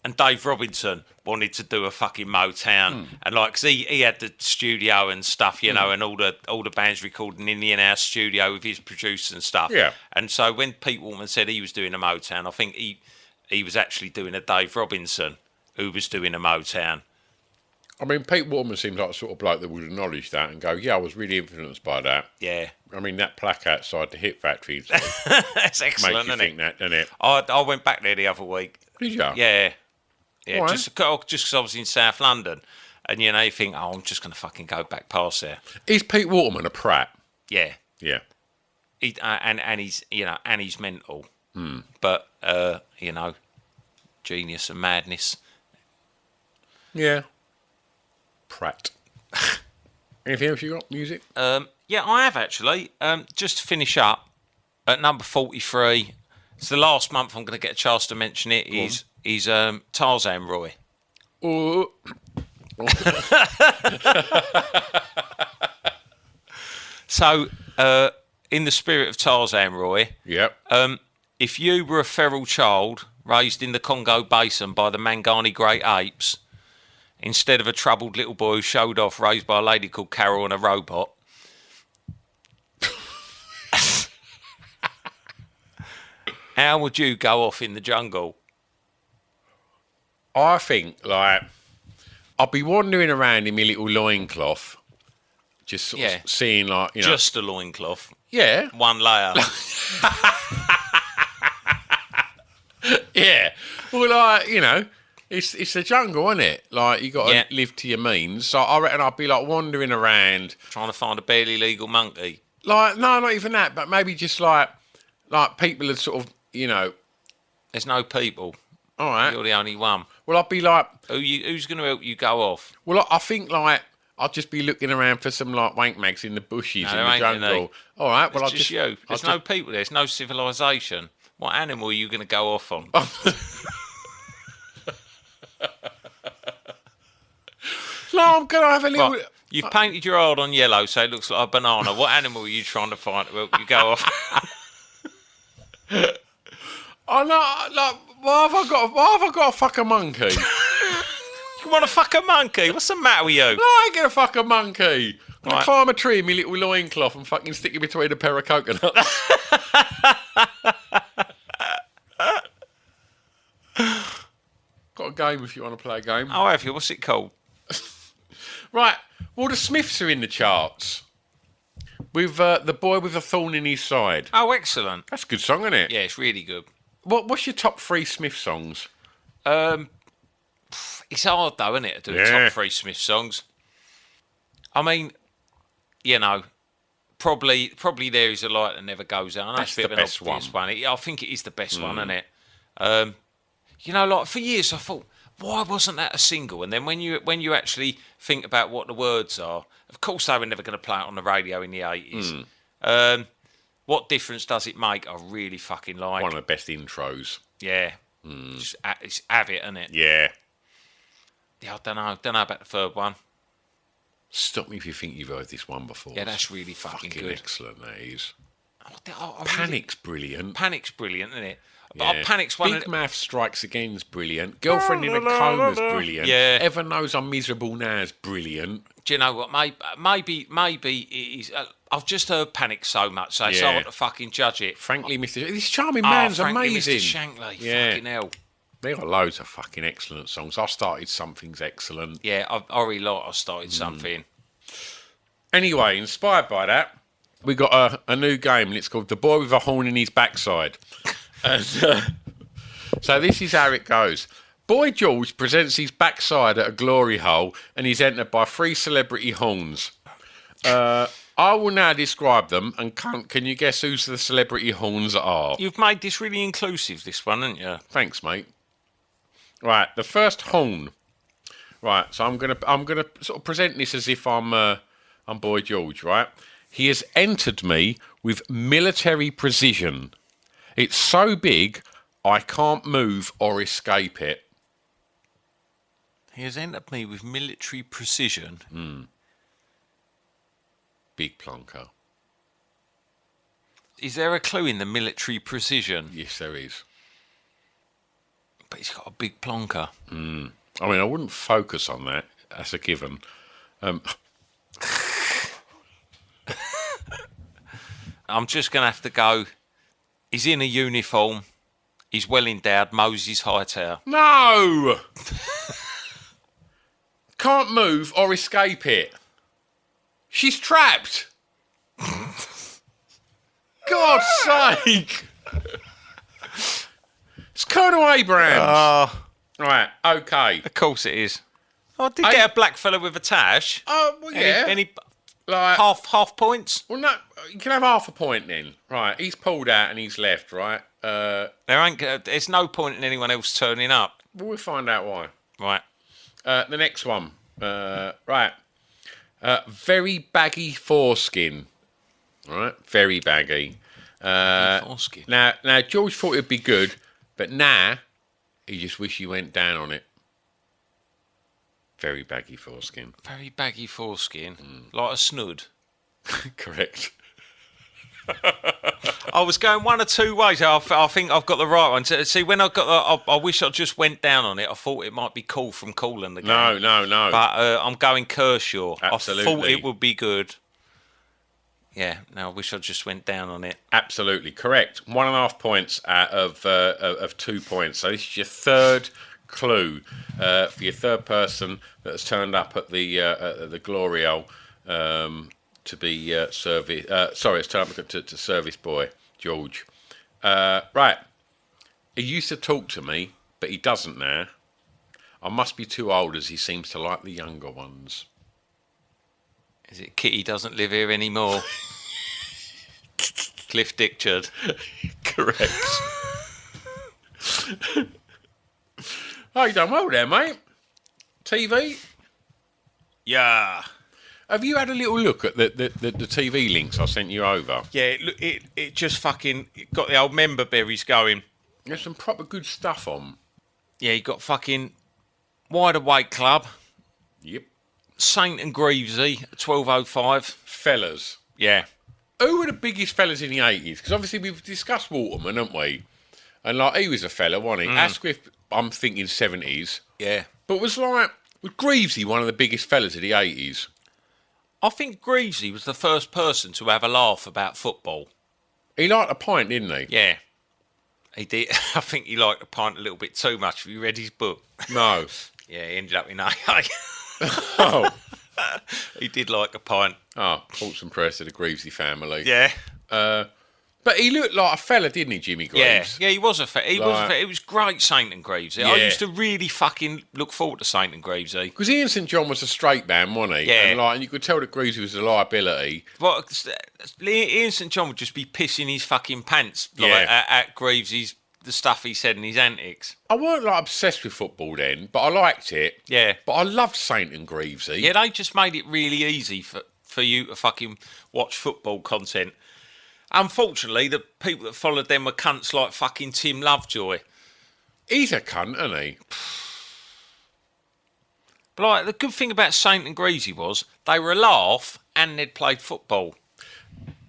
and Dave Robinson wanted to do a fucking Motown, and like, 'cause he had the studio and stuff, you know, and all the bands recording in the in-house studio with his producers and stuff. Yeah. And so when Pete Waterman said he was doing a Motown, I think he was actually doing a Dave Robinson, who was doing a Motown. I mean, Pete Waterman seems like the sort of bloke that would acknowledge that and go, yeah, I was really influenced by that. Yeah. I mean, that plaque outside the hip factory That's excellent, makes you isn't think it? that, doesn't it? I went back there the other week. Did you? Yeah. Yeah, Why? just because I was in South London. And, you know, you think, I'm just going to fucking go back past there. Is Pete Waterman a prat? Yeah. Yeah. And he's, you know, and he's mental. But, you know, genius and madness. Yeah. Prat. Anything else you got? Music? Yeah, I have actually. Just to finish up, at number 43, it's the last month I'm going to get a chance to mention it, is Tarzan Roy. Oh. So, in the spirit of Tarzan Roy, Yep. if you were a feral child raised in the Congo Basin by the Mangani great apes, instead of a troubled little boy who showed off raised by a lady called Carol and a robot, how would you go off in the jungle? I think, like, I'll be wandering around in my little loincloth, just sort of seeing, like, you know. Just a loincloth. Yeah. One layer. Yeah. Well, like, you know, it's the jungle, isn't it? Like, you got to live to your means. So I reckon I'd be, like, wandering around. Trying to find a barely legal monkey. Like, no, not even that, but maybe just, like people are sort of, you know. There's no people. All right. You're the only one. Well, I'd be like. Who's going to help you go off? Well, I think, like, I'll just be looking around for some, like, wank mags in the bushes in the jungle. All right. Well, it's just you. There's no people there. There's no civilization. What animal are you going to go off on? No, I'm going to have a little. Right. You've painted your eye on yellow, so it looks like a banana. What animal are you trying to find to help you go off? Oh no! Like, why have I got to fuck a monkey? You want to fuck a monkey? What's the matter with you? No, I ain't gonna fuck a monkey. I'm gonna Right. climb a tree in my little loincloth and fucking stick it between a pair of coconuts. Got a game if you want to play a game. Oh, have you? What's it called? Right. Well, the Smiths are in the charts with The Boy with a Thorn in His Side. Oh, excellent. That's a good song, isn't it? Yeah, it's really good. What's your top 3 Smith songs? It's hard though, isn't it, to do the Yeah. top 3 Smith songs? I mean, you know, probably there is a light that never goes out. I know That's it's a bit the of an best obvious one. I think it is the best one, isn't it? You know, like for years I thought, why wasn't that a single? And then when you actually think about what the words are, of course they were never going to play it on the radio in the 80s. What difference does it make? I really fucking like. One of the best intros. Yeah, it's have it, isn't it? Yeah. Yeah, I don't know about the third one. Stop me if you think you've heard this one before. Yeah, that's really fucking good. Excellent, that is. I Panic's brilliant. Panic's brilliant, isn't it? Yeah. Panic's one. Big Mouth Strikes Again's brilliant. Girlfriend in a Coma's brilliant. Yeah. Ever Knows I'm Miserable Now's brilliant. Do you know what? Maybe it is. I've just heard Panic so much, so it's hard to fucking judge it. Frankly, this charming man's Frankly, amazing. Mr. Shankly, Yeah. fucking hell. They got loads of fucking excellent songs. I started Something's Excellent. Yeah, I really like I started something. Anyway, inspired by that, we got a new game, and it's called The Boy with a Horn in His Backside. And, so this is how it goes. Boy George presents his backside at a glory hole, and he's entered by 3 celebrity horns. I will now describe them, and can you guess whose the celebrity horns are? You've made this really inclusive, this one, haven't you? Thanks, mate. Right, the first horn. Right, so I'm gonna sort of present this as if I'm Boy George, right? He has entered me with military precision. It's so big, I can't move or escape it. He has entered me with military precision. Big plonker. Is there a clue in the military precision? Yes, there is. But he's got a big plonker. I mean, I wouldn't focus on that. That's a given. I'm just going to have to go. He's in a uniform. He's well endowed. Moses Hightower. No! Can't move or escape it. She's trapped. God's sake! It's Colonel Abrams. Oh, Right, okay. of course it is. I did get a black fella with a tash. Oh, well, yeah. Any like, half points? well, no, you can have half a point then. Right, he's pulled out and he's left, right? There's no point in anyone else turning up. We'll find out why. Right. The next one. Right. Very baggy foreskin. Right, very baggy. Foreskin. Now, George thought it'd be good, but now he just wish he went down on it. Very baggy foreskin. Very baggy foreskin, like a snud. Correct. I was going one or two ways. I think I've got the right one. See, when I got I wish I just went down on it. I thought it might be cool from calling the game. No. But I'm going Kershaw. Absolutely. I thought it would be good. Yeah, no, I wish I just went down on it. Absolutely correct. 1.5 points out of 2 points. So this is your third clue for your third person that has turned up at the Gloriole to be service. It's turned up to service boy George. Right, he used to talk to me, but he doesn't now. I must be too old, as he seems to like the younger ones. Is it Kitty doesn't live here anymore? Cliff Dickchard. Correct. Oh, you done well there, mate. TV? Yeah. Have you had a little look at the TV links I sent you over? Yeah, it just fucking got the old member berries going. There's some proper good stuff on. Yeah, you got fucking Wide Awake Club, Yep. Saint and Greavsie, 1205. Fellas. Yeah. Who were the biggest fellas in the 80s? Because obviously we've discussed Waterman, haven't we? And like, he was a fella, wasn't he? Asquith, I'm thinking 70s. Yeah. But was Greavsie one of the biggest fellas of the 80s? I think Greavsie was the first person to have a laugh about football. He liked a pint, didn't he? Yeah. He did. I think he liked the pint a little bit too much. Have you read his book? No. Yeah, he ended up in AA. Oh. He did like a pint. Oh, thoughts and prayers to the Greavsie family. Yeah. But he looked like a fella, didn't he, Jimmy Greaves? Yeah, he was a he was it was great, Saint and Greavsie. I Yeah. used to really fucking look forward to Saint and Greavsie. Because Ian St John was a straight man, wasn't he? Yeah. And you could tell that Greavsie was a liability. Well, Ian St John would just be pissing his fucking pants Yeah. at Greavsie's the stuff he said and his antics. I weren't obsessed with football then, but I liked it. Yeah. But I loved Saint and Greavsie. Yeah, they just made it really easy for you to fucking watch football content. Unfortunately, the people that followed them were cunts like fucking Tim Lovejoy. He's a cunt, isn't he? But like, the good thing about Saint and Greavsie was they were a laugh and they'd played football.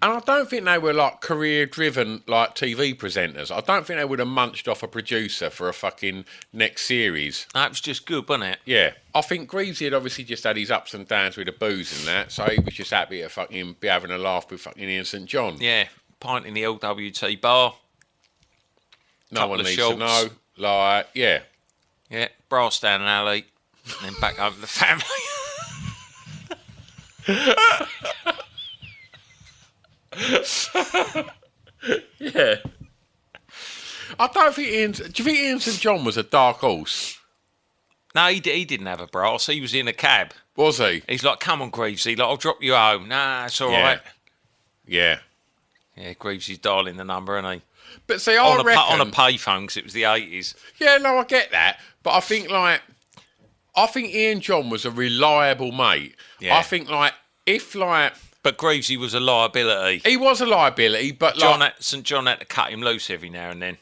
And I don't think they were like career-driven like TV presenters. I don't think they would have munched off a producer for a fucking next series. That was just good, wasn't it? Yeah, I think Greavsie had obviously just had his ups and downs with the booze and that, so he was just happy to fucking be having a laugh with fucking Ian St John. Yeah, pint in the LWT bar. No one couple of needs shots. to know. Like, yeah. Yeah, brass down an alley, and then back home to the family. Yeah. I don't think Ian... Do you think Ian St John was a dark horse? No, he didn't have a brass. He was in a cab. Was he? He's like, come on, Greavsie, like, I'll drop you home. Nah, it's all right. Yeah. Yeah, Greavsie's dialing the number, isn't he? But see, On I reckon... a payphone, because it was the 80s. Yeah, no, I get that. But I think Ian John was a reliable mate. Yeah. I think, if, But Greavsie was a liability. he was a liability, but, St John had to cut him loose every now and then.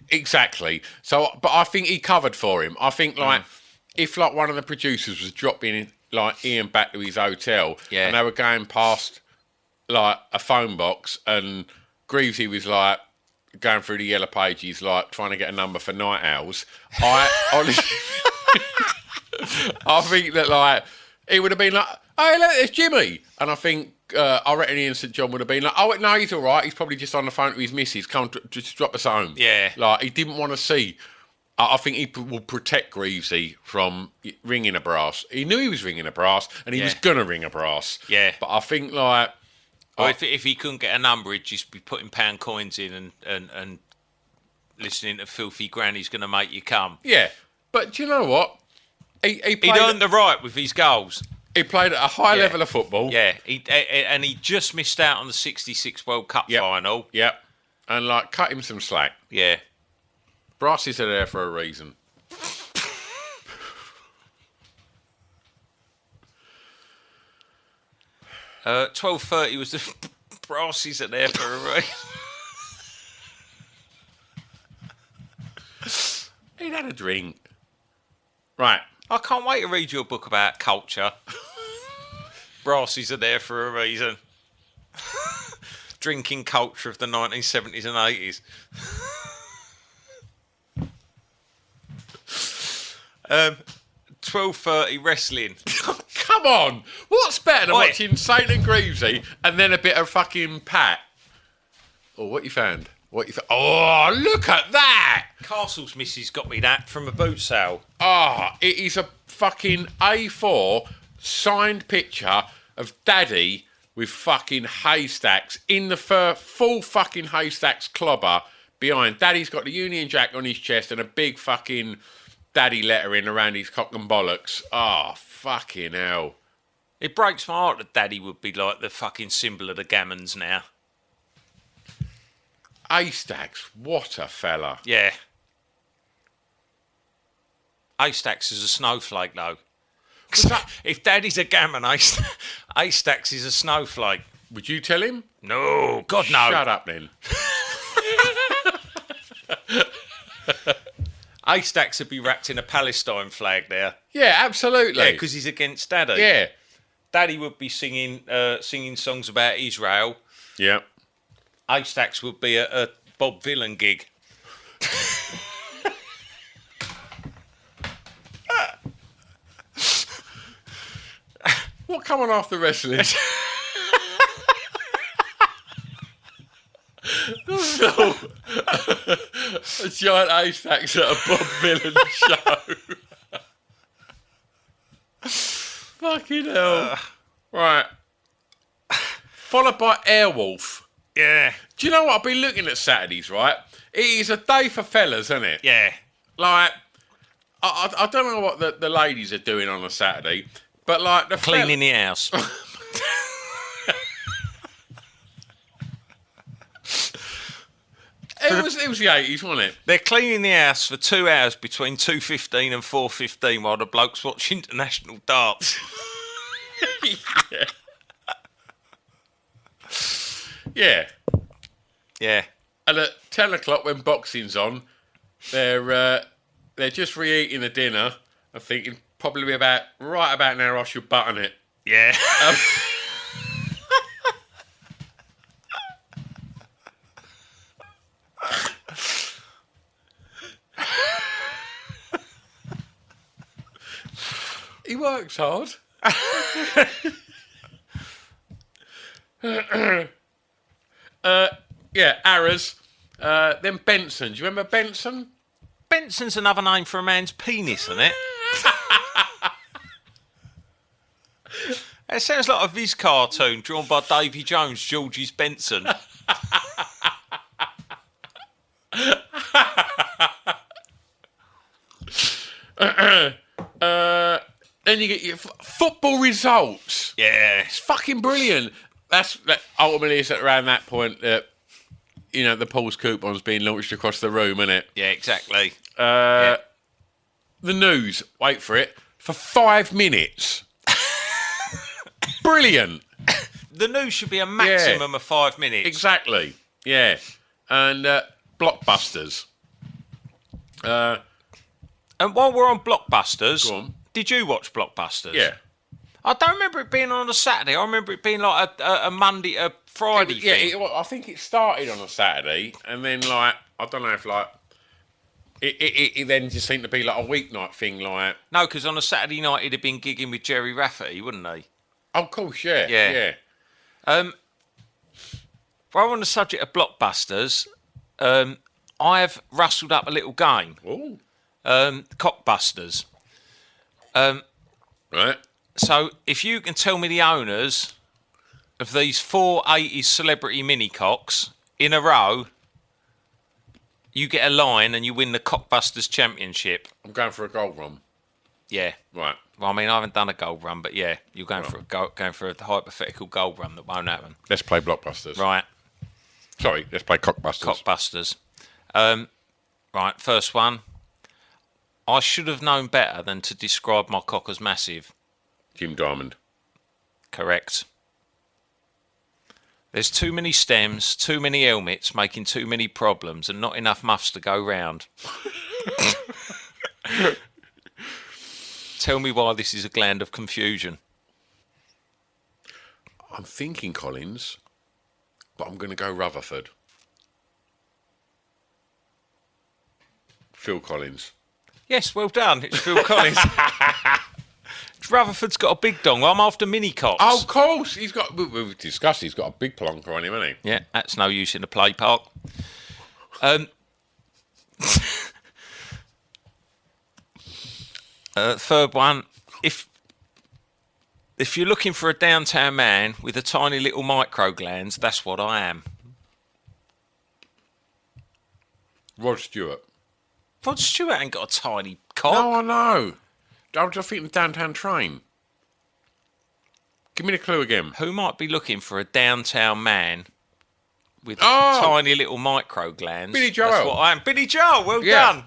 Exactly. So, but I think he covered for him. I think, if, one of the producers was dropping, Ian back to his hotel, Yeah. and they were going past, a phone box, and Greavsie was, going through the yellow pages, trying to get a number for night owls, I honestly... I think that, he would have been like, hey, look, it's Jimmy. And I think, I reckon Ian St John would have been like, oh, no, he's all right. He's probably just on the phone to his missus. Come, just drop us home. Yeah. He didn't want to see. I think he will protect Greavsie from ringing a brass. He knew he was ringing a brass, and he was going to ring a brass. Yeah. But I think, Or if he couldn't get a number, he'd just be putting pound coins in and listening to Filthy Granny's Gonna Make You Come. Yeah, but do you know what? He'd He'd earned the right with his goals. He played at a high level of football. Yeah, and he just missed out on the '66 World Cup final. Yep. And like cut him some slack. Yeah. Brassies are there for a reason. 12:30 was the Brassies are there for a reason. He'd had a drink. Right. I can't wait to read your book about culture. Brassies are there for a reason. Drinking culture of the 1970s and 80s. 12:30 wrestling. Come on. What's better than watching Saint and Greavsie and then a bit of fucking Pat? Oh, what you found? Oh, look at that! Castle's missus got me that from a boot sale. Ah, it is a fucking A4 signed picture of Daddy with fucking haystacks in the full fucking haystacks clobber behind. Daddy's got the Union Jack on his chest and a big fucking Daddy lettering around his cock and bollocks. Oh, fucking hell. It breaks my heart that Daddy would be like the fucking symbol of the Gammons now. Haystacks, what a fella. Yeah. Haystacks is a snowflake, though. If Daddy's a Gammon, Haystacks is a snowflake. Would you tell him? No, God no. Shut up then. Haystacks would be wrapped in a Palestine flag there. Yeah, absolutely. Yeah, because he's against Daddy. Yeah. Daddy would be singing songs about Israel. Yeah. Haystacks would be a Bob Vylan gig. What come on after wrestling? No. A giant haystacks at a Bob Vylan show. Fucking hell. Right. Followed by Airwolf. Yeah. Do you know what? I've been looking at Saturdays, right? It is a day for fellas, isn't it? Yeah. Like, I don't know what the ladies are doing on a Saturday, but like the cleaning the house. It was the 80s, wasn't it? They're cleaning the house for 2 hours between 2:15 and 4:15 while the blokes watch international darts. Yeah. Yeah. Yeah. And at 10 o'clock when boxing's on, they're just reheating the dinner and thinking probably right about now I should button it. Yeah. He works hard. Yeah, Arras. Then Benson. Do you remember Benson? Benson's another name for a man's penis, isn't it? It sounds like a Viz cartoon drawn by Davy Jones, George's Benson. Then you get your football results. Yeah. It's fucking brilliant. That ultimately is around that point that, the Paul's coupon's being launched across the room, isn't it? Yeah, exactly. The news, wait for it, for 5 minutes. Brilliant. The news should be a maximum of 5 minutes. Exactly. Yeah. And blockbusters. And while we're on blockbusters, Go on. Did you watch blockbusters? Yeah. I don't remember it being on a Saturday. I remember it being like a Monday, a Friday thing. I think it started on a Saturday, and then I don't know if it then just seemed to be like a weeknight thing, like. No, because on a Saturday night he'd have been gigging with Jerry Rafferty, wouldn't he? Oh, of course, yeah. Yeah. While we're on the subject of blockbusters, I have rustled up a little game. Ooh. Cockbusters. Right. So if you can tell me the owners of these 480s celebrity mini cocks in a row, you get a line and you win the Cockbusters Championship. I'm going for a gold run. Yeah. Right. Well, I mean, I haven't done a gold run, but yeah, you're going for a hypothetical gold run that won't happen. Let's play Blockbusters. Right. Sorry, let's play Cockbusters. Cockbusters. Right, first one. I should have known better than to describe my cock as massive. Jim Diamond. Correct. There's too many stems, too many helmets, making too many problems, and not enough muffs to go round. Tell me why this is a gland of confusion. I'm thinking Collins, but I'm going to go Rutherford. Phil Collins. Yes, well done. It's Phil Collins. Rutherford's got a big dong. I'm after mini cocks. Oh, of course. We've discussed he's got a big plonker on him, hasn't he? Yeah, that's no use in the play park. Third one. If you're looking for a downtown man with a tiny little micro glands, that's what I am. Rod Stewart. Rod Stewart ain't got a tiny cock. No, I know. I was just thinking downtown train. Give me the clue again. Who might be looking for a downtown man with tiny little micro glands? Billy Joel. That's what I am. Billy Joel, well done.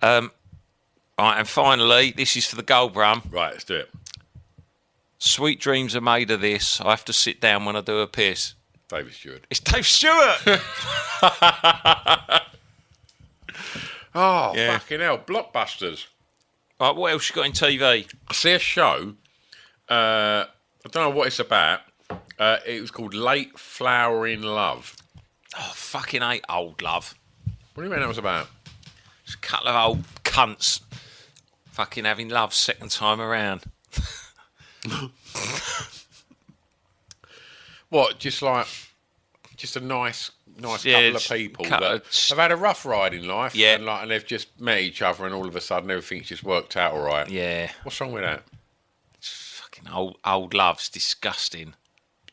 Right, and finally, this is for the gold run. Right, let's do it. Sweet dreams are made of this. I have to sit down when I do a piss. David Stewart. It's Dave Stewart. Oh, Yeah. fucking hell. Blockbusters. Right, what else you got in TV? I see a show. I don't know what it's about. It was called Late Flowering Love. Oh, fucking hate old love. What do you mean that was about? Just a couple of old cunts fucking having love second time around. What? Just a nice couple of people that have had a rough ride in life. Yeah. And they've just met each other, and all of a sudden everything's just worked out all right. Yeah. What's wrong with that? Fucking old love's disgusting.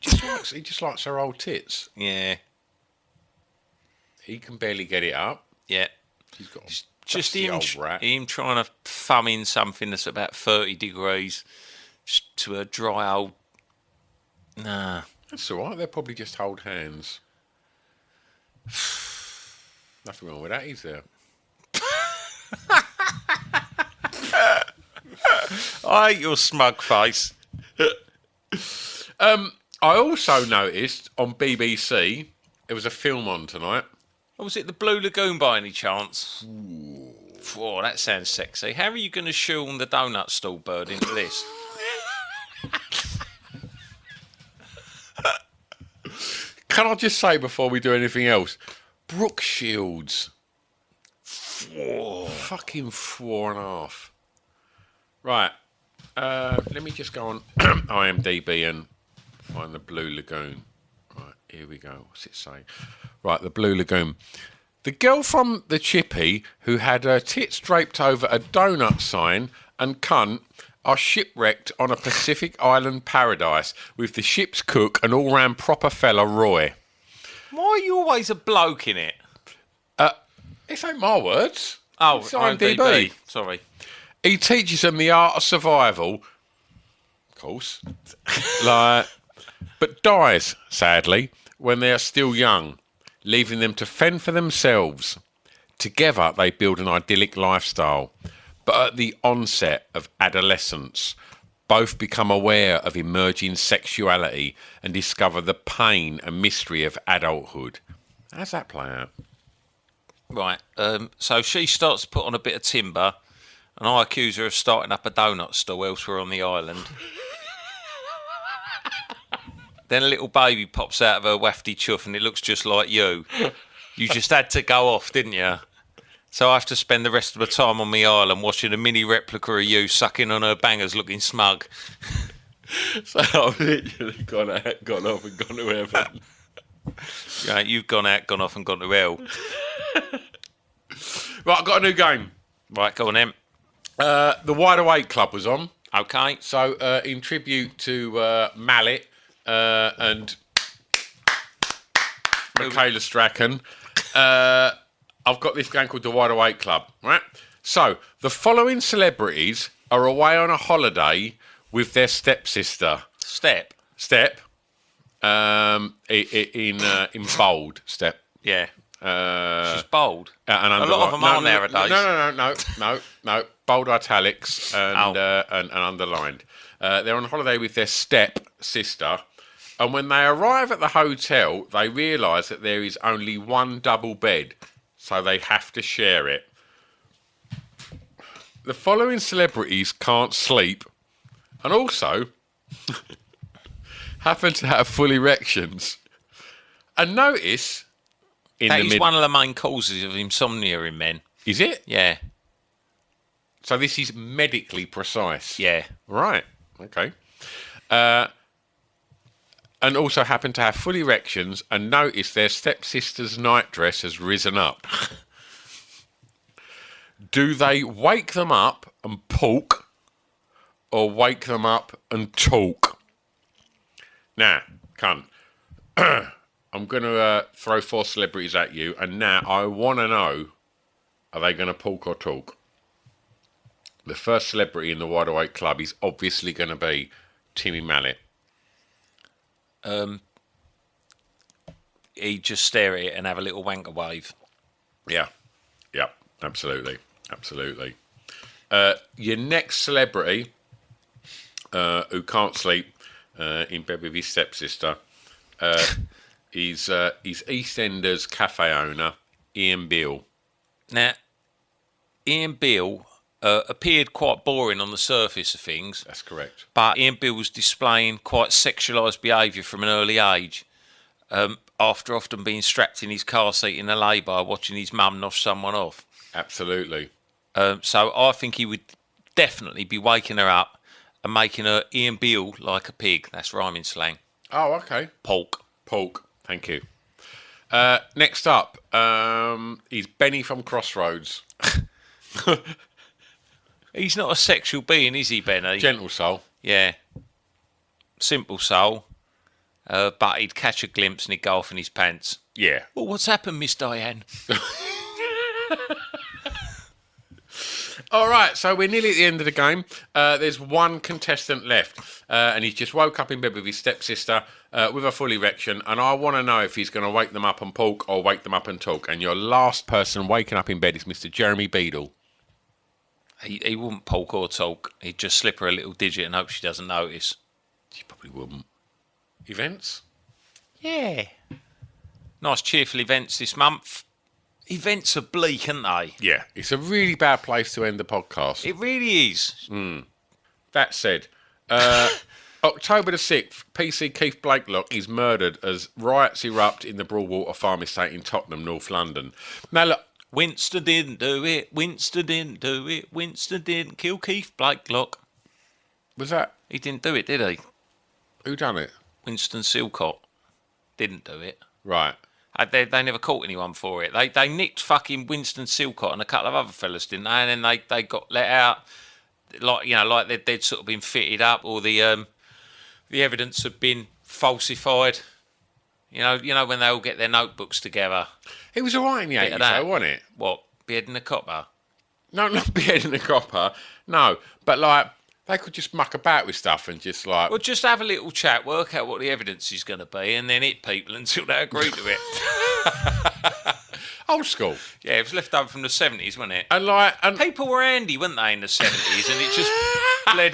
He just likes her old tits. Yeah. He can barely get it up. Yeah. He's got a Just dusty him, old rat. him trying to thumb in something that's about 30 degrees just to a dry old... Nah. That's all right. They'll probably just hold hands. Nothing wrong with that, is there? I hate your smug face. I also noticed on BBC there was a film on tonight. Oh, was it the Blue Lagoon by any chance? Oh, that sounds sexy. How are you going to shoehorn the donut stall bird into this? Can I just say before we do anything else, Brooke Shields. Fucking 4.5. Right. Let me just go on IMDb and find the Blue Lagoon. Right, here we go. What's it say? Right, the Blue Lagoon. The girl from the Chippy who had her tits draped over a donut sign and cunt are shipwrecked on a Pacific Island paradise with the ship's cook and all-round proper fella Roy. Why are you always a bloke in it? This ain't my words. Oh, It's IMDb. Sorry. He teaches them the art of survival, of course, but dies, sadly, when they are still young, leaving them to fend for themselves. Together, they build an idyllic lifestyle, but at the onset of adolescence, both become aware of emerging sexuality and discover the pain and mystery of adulthood. How's that play out? Right. So she starts to put on a bit of timber, and I accuse her of starting up a donut stall elsewhere on the island. Then a little baby pops out of her wafty chuff, and it looks just like you. You just had to go off, didn't you? So I have to spend the rest of the time on my island watching a mini replica of you sucking on her bangers looking smug. So I've literally gone off and gone to heaven. Yeah, you've gone out, gone off and gone to hell. Right, I've got a new game. Right, go on then. The Wide Awake Club was on. Okay. So in tribute to Mallet, and Michaela Strachan. I've got this gang called the Wide Awake Club, right? So, the following celebrities are away on a holiday with their stepsister. Step. In bold, step. Yeah. She's bold. And a lot of them are nowadays. No. Bold italics and underlined. They're on holiday with their step-sister. And when they arrive at the hotel, they realise that there is only one double bed. So they have to share it. The following celebrities can't sleep. And also happen to have full erections. And notice... That is one of the main causes of insomnia in men. Is it? Yeah. So this is medically precise. Yeah. Right. Okay. And also happen to have full erections and notice their stepsister's nightdress has risen up. Do they wake them up and poke or wake them up and talk? Now, cunt. I'm going to throw 4 celebrities at you, and now I want to know, are they going to poke or talk? The first celebrity in the Wide Awake Club is obviously going to be Timmy Mallet. He'd just stare at it and have a little wanker wave. Yeah, absolutely. Your next celebrity who can't sleep in bed with his stepsister is EastEnders cafe owner Ian Beale. Now, Ian Beale appeared quite boring on the surface of things. That's correct. But Ian Beale was displaying quite sexualised behaviour from an early age, after often being strapped in his car seat in a lay-by watching his mum nosh someone off. Absolutely. So I think he would definitely be waking her up and making her Ian Beale like a pig. That's rhyming slang. Oh, okay. Pork. Thank you. Next up is Benny from Crossroads. He's not a sexual being, is he, Benny? Gentle soul. Yeah. Simple soul. But he'd catch a glimpse and he'd go off in his pants. Yeah. Oh, what's happened, Miss Diane? All right, so we're nearly at the end of the game. There's one contestant left, and he's just woke up in bed with his stepsister with a full erection, and I want to know if he's going to wake them up and poke or wake them up and talk. And your last person waking up in bed is Mr. Jeremy Beadle. He wouldn't poke or talk. He'd just slip her a little digit and hope she doesn't notice. She probably wouldn't. Events? Yeah. Nice cheerful events this month. Events are bleak, aren't they? Yeah, it's a really bad place to end the podcast. It really is. That said, October the 6th, PC Keith Blakelock is murdered as riots erupt in the Broadwater Farm Estate in Tottenham, North London. Now look, Winston didn't do it. Winston didn't do it. Winston didn't kill Keith Blakelock. was that, He didn't do it, did he? who done it? Winston Silcott didn't do it. Right. They never caught anyone for it. They nicked fucking Winston Silcott and a couple of other fellas, didn't they? And then they got let out, like they'd sort of been fitted up, or the evidence had been falsified. You know when they all get their notebooks together. It was all right in the 80s, though, wasn't it? What, beheading a copper? No, not beheading a copper. No, but like, they could just muck about with stuff and just like... Well, just have a little chat, work out what the evidence is going to be, and then hit people until they agree to it. Old school. Yeah, it was left over from the 70s, wasn't it? And People were handy, weren't they, in the 70s, and it just bled...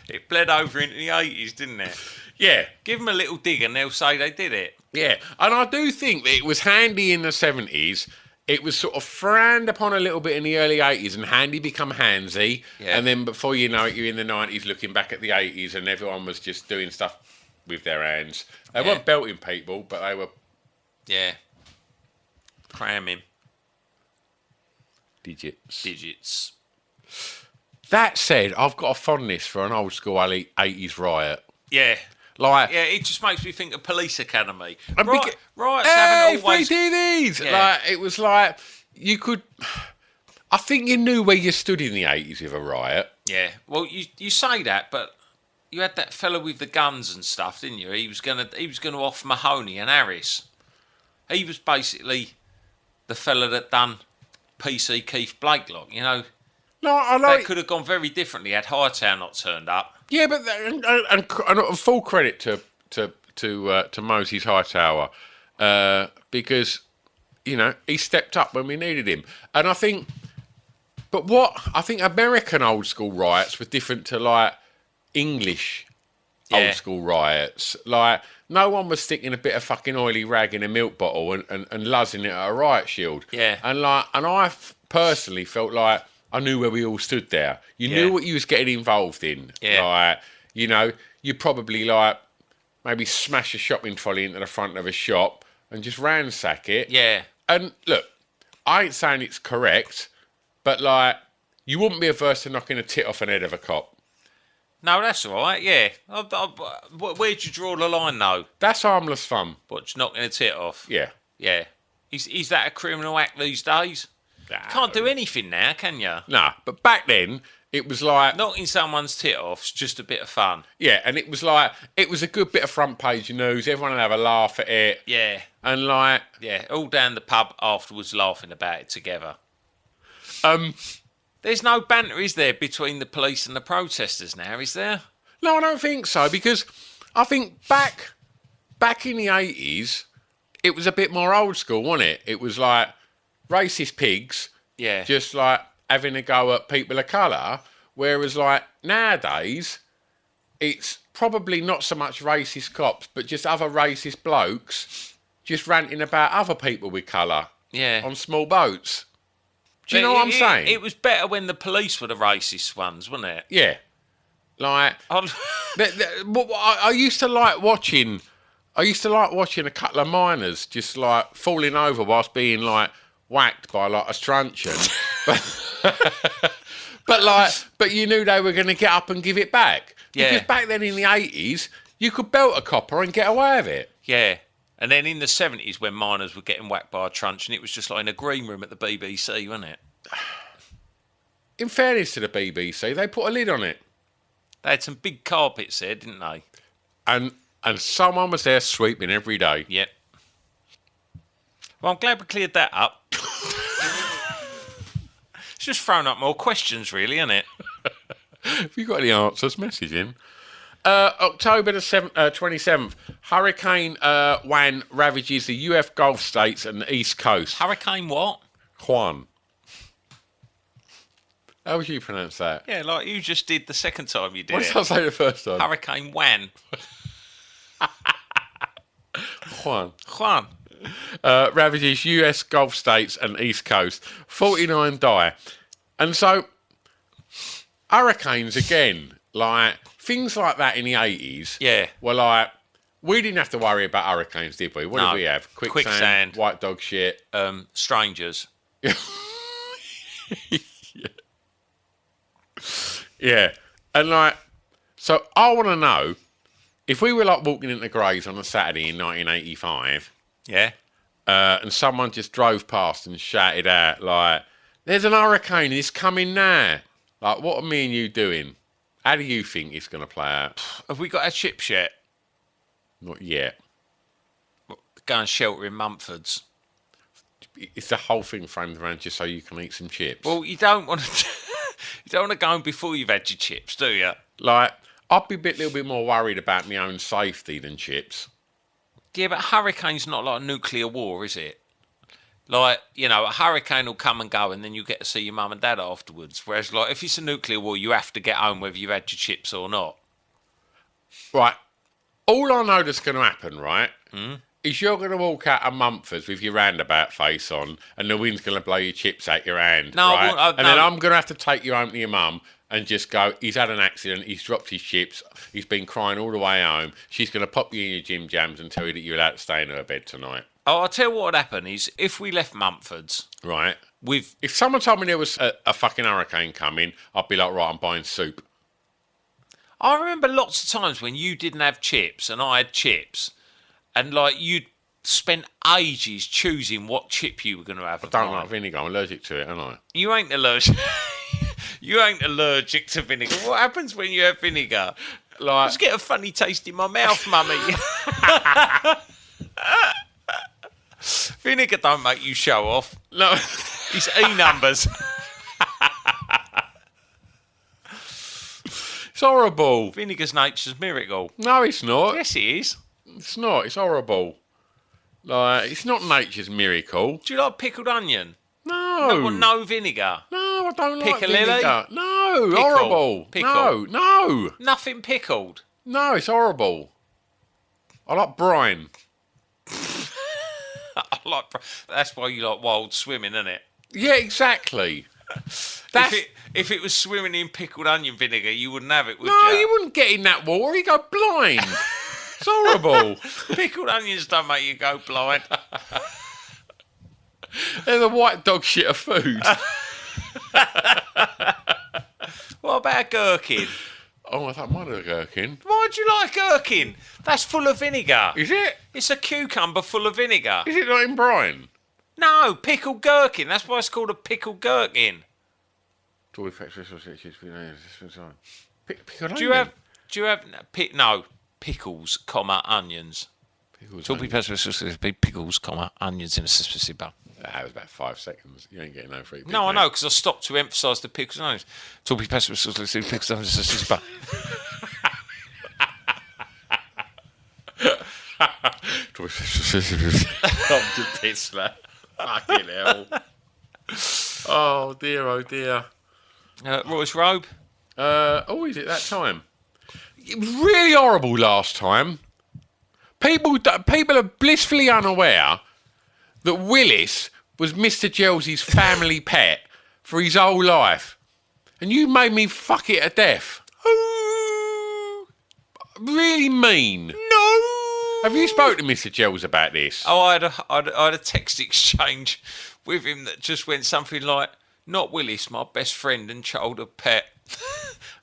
it bled over into the 80s, didn't it? yeah, Give them a little dig and they'll say they did it. yeah. And I do think that it was handy in the 70s. It was sort of frowned upon a little bit in the early 80s, and handy become handsy. Yeah. And then before you know it, you're in the 90s looking back at the 80s, and everyone was just doing stuff with their hands. They weren't belting people, but they were... Yeah. Cramming. Digits. That said, I've got a fondness for an old school 80s riot. Yeah. Like, Yeah, it just makes me think of Police Academy. And Riots hey, haven't always... we did these! Yeah. Like, it was like, you could... I think you knew where you stood in the 80s with a riot. Yeah. Well, you say that, but you had that fella with the guns and stuff, didn't you? He was gonna off Mahoney and Harris. He was basically the fella that done PC Keith Blakelock. You know, No, I that like. could have gone very differently had Hightower not turned up. Yeah, but and full credit to Moses Hightower because he stepped up when we needed him, and I think. But I think American old school riots were different to like English old school riots. Like no one was sticking a bit of fucking oily rag in a milk bottle and luzzing it at a riot shield. Yeah. And I personally felt like I knew where we all stood there. You knew what you was getting involved in. Yeah. Like, you probably like maybe smash a shopping trolley into the front of a shop and just ransack it. Yeah. And look, I ain't saying it's correct, but like you wouldn't be averse to knocking a tit off an head of a cop. No, that's all right. Yeah. Where'd you draw the line, though? That's harmless fun. What's knocking a tit off? Yeah. Yeah. Is that a criminal act these days? Nah. Can't do anything now, can you? Nah, but back then it was like Knocking someone's tit off's just a bit of fun. yeah, and it was a good bit of front page news. Everyone would have a laugh at it. Yeah. And like Yeah. All down the pub afterwards laughing about it together. There's no banter, is there, between the police and the protesters now, is there? no, I don't think so because I think back in the 80s it was a bit more old school, wasn't it? It was like racist pigs Yeah. just like having a go at people of colour, whereas like nowadays it's probably not so much racist cops but just other racist blokes just ranting about other people with colour Yeah. on small boats. Do you know what I'm saying? It was better when the police were the racist ones, wasn't it? Yeah. Like I used to like watching a couple of miners just like falling over whilst being like whacked by like a truncheon. but you knew they were going to get up and give it back. Yeah. Because back then in the 80s, you could belt a copper and get away with it. Yeah. And then in the 70s, when miners were getting whacked by a truncheon, it was just like in a green room at the BBC, wasn't it? In fairness to the BBC, they put a lid on it. They had some big carpets there, didn't they? And someone was there sweeping every day. Yep. Well, I'm glad we cleared that up. It's just thrown up more questions, really, isn't it? If you got any answers, message in. October the 27th, Hurricane Juan ravages the US Gulf states and the East Coast. Hurricane what? Juan. How would you pronounce that? Yeah, like you just did the second time you did What it. did I say the first time? Hurricane Juan. Juan. Juan. Ravages US Gulf states and East Coast. 49 die. And so, hurricanes again, like things like that in the 80s. Yeah. Were like, we didn't have to worry about hurricanes, did we? What No. did we have? Quicksand. White dog shit. Strangers. Yeah. And like, so I want to know if we were like walking into Graves on a Saturday in 1985 Yeah. and someone just drove past and shouted out, like, there's an hurricane, it's coming now. Like, what are me and you doing? How do you think it's going to play out? Have we got our chips yet? Not yet. Go and shelter in Mumfords. It's the whole thing framed around just so you can eat some chips. Well, you don't want to. You don't want to go in before you've had your chips, do you? Like, I'd be a little bit more worried about my own safety than chips. Yeah, but hurricane's not like a nuclear war, is it? Like, a hurricane will come and go and then you get to see your mum and dad afterwards. Whereas, like, if it's a nuclear war, you have to get home whether you've had your chips or not. Right. All I know that's going to happen, right, is you're going to walk out of Mumford's with your roundabout face on and the wind's going to blow your chips out your hand, No, right? well, and then I'm going to have to take you home to your mum and just go, he's had an accident, he's dropped his chips, he's been crying all the way home. She's going to pop you in your gym jams and tell you that you're allowed to stay in her bed tonight. Oh, I'll tell you what would happen is if we left Mumford's Right. with... If someone told me there was a fucking hurricane coming, I'd be like, right, I'm buying soup. I remember lots of times when you didn't have chips and I had chips and, like, you'd spent ages choosing what chip you were going to have. I don't like vinegar, I'm allergic to it, aren't I? You ain't allergic. You ain't allergic to vinegar. What happens when you have vinegar? Like, just get a funny taste in my mouth, mummy. Vinegar don't make you show off. no, It's E numbers. it's horrible. Vinegar's nature's miracle. No, it's not. Yes, it is. It's not. It's horrible. Like, it's not nature's miracle. Do you like pickled onion? No. No vinegar. No, I don't like Piccalilli? vinegar. No, Pickle. horrible. Pickle. No. Nothing pickled. No, it's horrible. I like brine. That's why you like wild swimming, isn't it? Yeah, exactly. That's... If it was swimming in pickled onion vinegar, you wouldn't have it, would No, you? you wouldn't get in that water. You go blind. It's horrible. Pickled onions don't make you go blind. They're the white dog shit of food. What about a gherkin? Oh, I thought mine was a gherkin. Why do you like gherkin? That's full of vinegar. Is it? It's a cucumber full of vinegar. Is it not in brine? No, pickled gherkin. That's why it's called a pickled gherkin. Do Do you have pickles, comma, onions? Pickles, comma, onions in a specific bar. That was about 5 seconds. You ain't getting no free. No, I know, because I stopped to emphasise the pickles and onions. Talking pickles, onions. Tom to Pissler. Fucking hell. Oh dear, oh dear. Royce robe. Is it that time? It was really horrible last time. People are blissfully unaware that Willis was Mr. Gelsey's family pet for his whole life. And you made me fuck it to death. Really mean. No. Have you spoken to Mr. Gels about this? Oh, I had a text exchange with him that just went something like, "Not Willis, my best friend and childhood pet."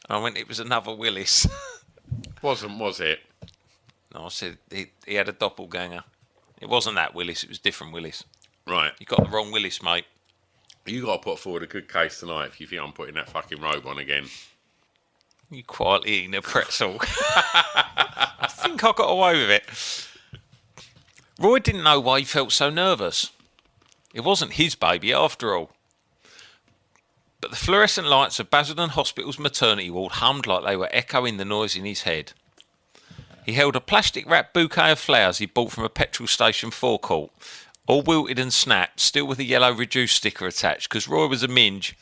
And I went, "It was another Willis." Wasn't, was it? No, I said he had a doppelganger. It wasn't that Willis, it was different Willis. Right. You got the wrong Willis, mate. You got to put forward a good case tonight if you think I'm putting that fucking robe on again. You quietly eating a pretzel. I think I got away with it. Roy didn't know why he felt so nervous. It wasn't his baby after all. But the fluorescent lights of Basildon Hospital's maternity ward hummed like they were echoing the noise in his head. He held a plastic-wrapped bouquet of flowers he bought from a petrol station forecourt, all wilted and snapped, still with a yellow reduced sticker attached, because Roy was a minge.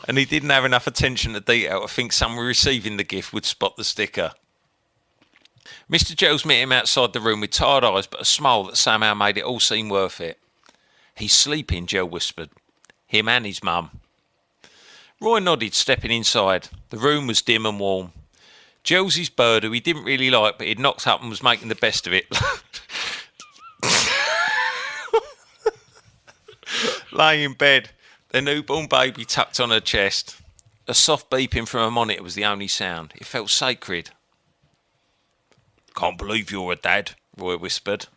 And he didn't have enough attention to detail to think someone receiving the gift would spot the sticker. Mr. Gels met him outside the room with tired eyes but a smile that somehow made it all seem worth it. "He's sleeping," Gel whispered. "Him and his mum." Roy nodded, stepping inside. The room was dim and warm. Gels's bird, who he didn't really like but he'd knocked up and was making the best of it, lay in bed, their newborn baby tucked on her chest. A soft beeping from a monitor was the only sound. It felt sacred. "Can't believe you're a dad," Roy whispered.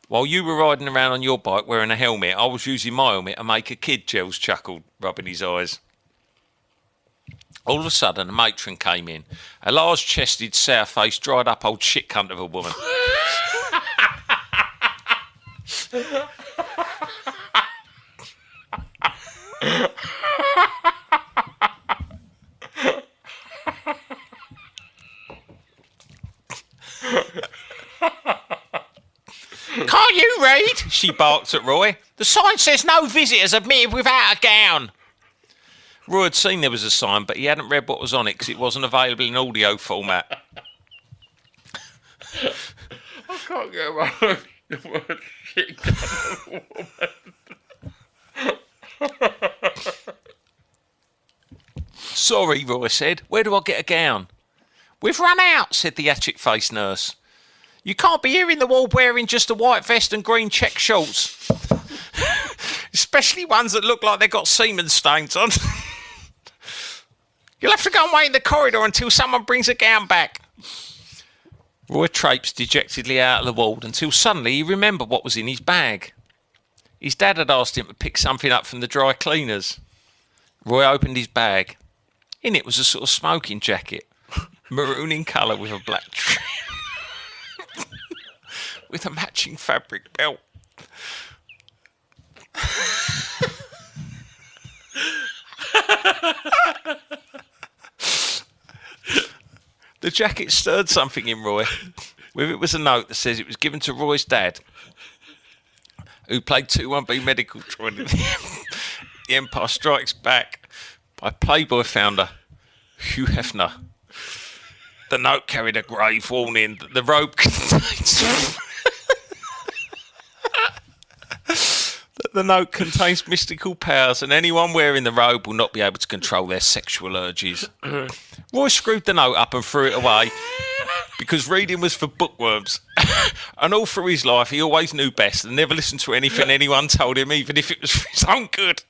"While you were riding around on your bike wearing a helmet, I was using my helmet to make a kid," Gels chuckled, rubbing his eyes. All of a sudden, a matron came in. A large-chested, sour-faced, dried-up old shit cunt of a woman. "Can't you read?" she barked at Roy. "The sign says no visitors admitted without a gown." Roy had seen there was a sign, but he hadn't read what was on it because it wasn't available in audio format. I can't get around the word shit cunt of a woman. "Sorry," Roy said. "Where do I get a gown?" "We've run out," said the hatchet-faced nurse. "You can't be here in the ward wearing just a white vest and green check shorts. Especially ones that look like they've got semen stains on. You'll have to go and wait in the corridor until someone brings a gown back." Roy traipsed dejectedly out of the ward until suddenly he remembered what was in his bag. His dad had asked him to pick something up from the dry cleaners. Roy opened his bag. In it was a sort of smoking jacket, maroon in colour with a black trim, with a matching fabric belt. The jacket stirred something in Roy. With it was a note that says it was given to Roy's dad, who played 2-1B medical droid in The Empire Strikes Back, by Playboy founder Hugh Hefner. The note carried a grave warning that the robe contains... The note contains mystical powers, and anyone wearing the robe will not be able to control their sexual urges. Roy screwed the note up and threw it away because reading was for bookworms. And all through his life, he always knew best and never listened to anything anyone told him, even if it was for his own good.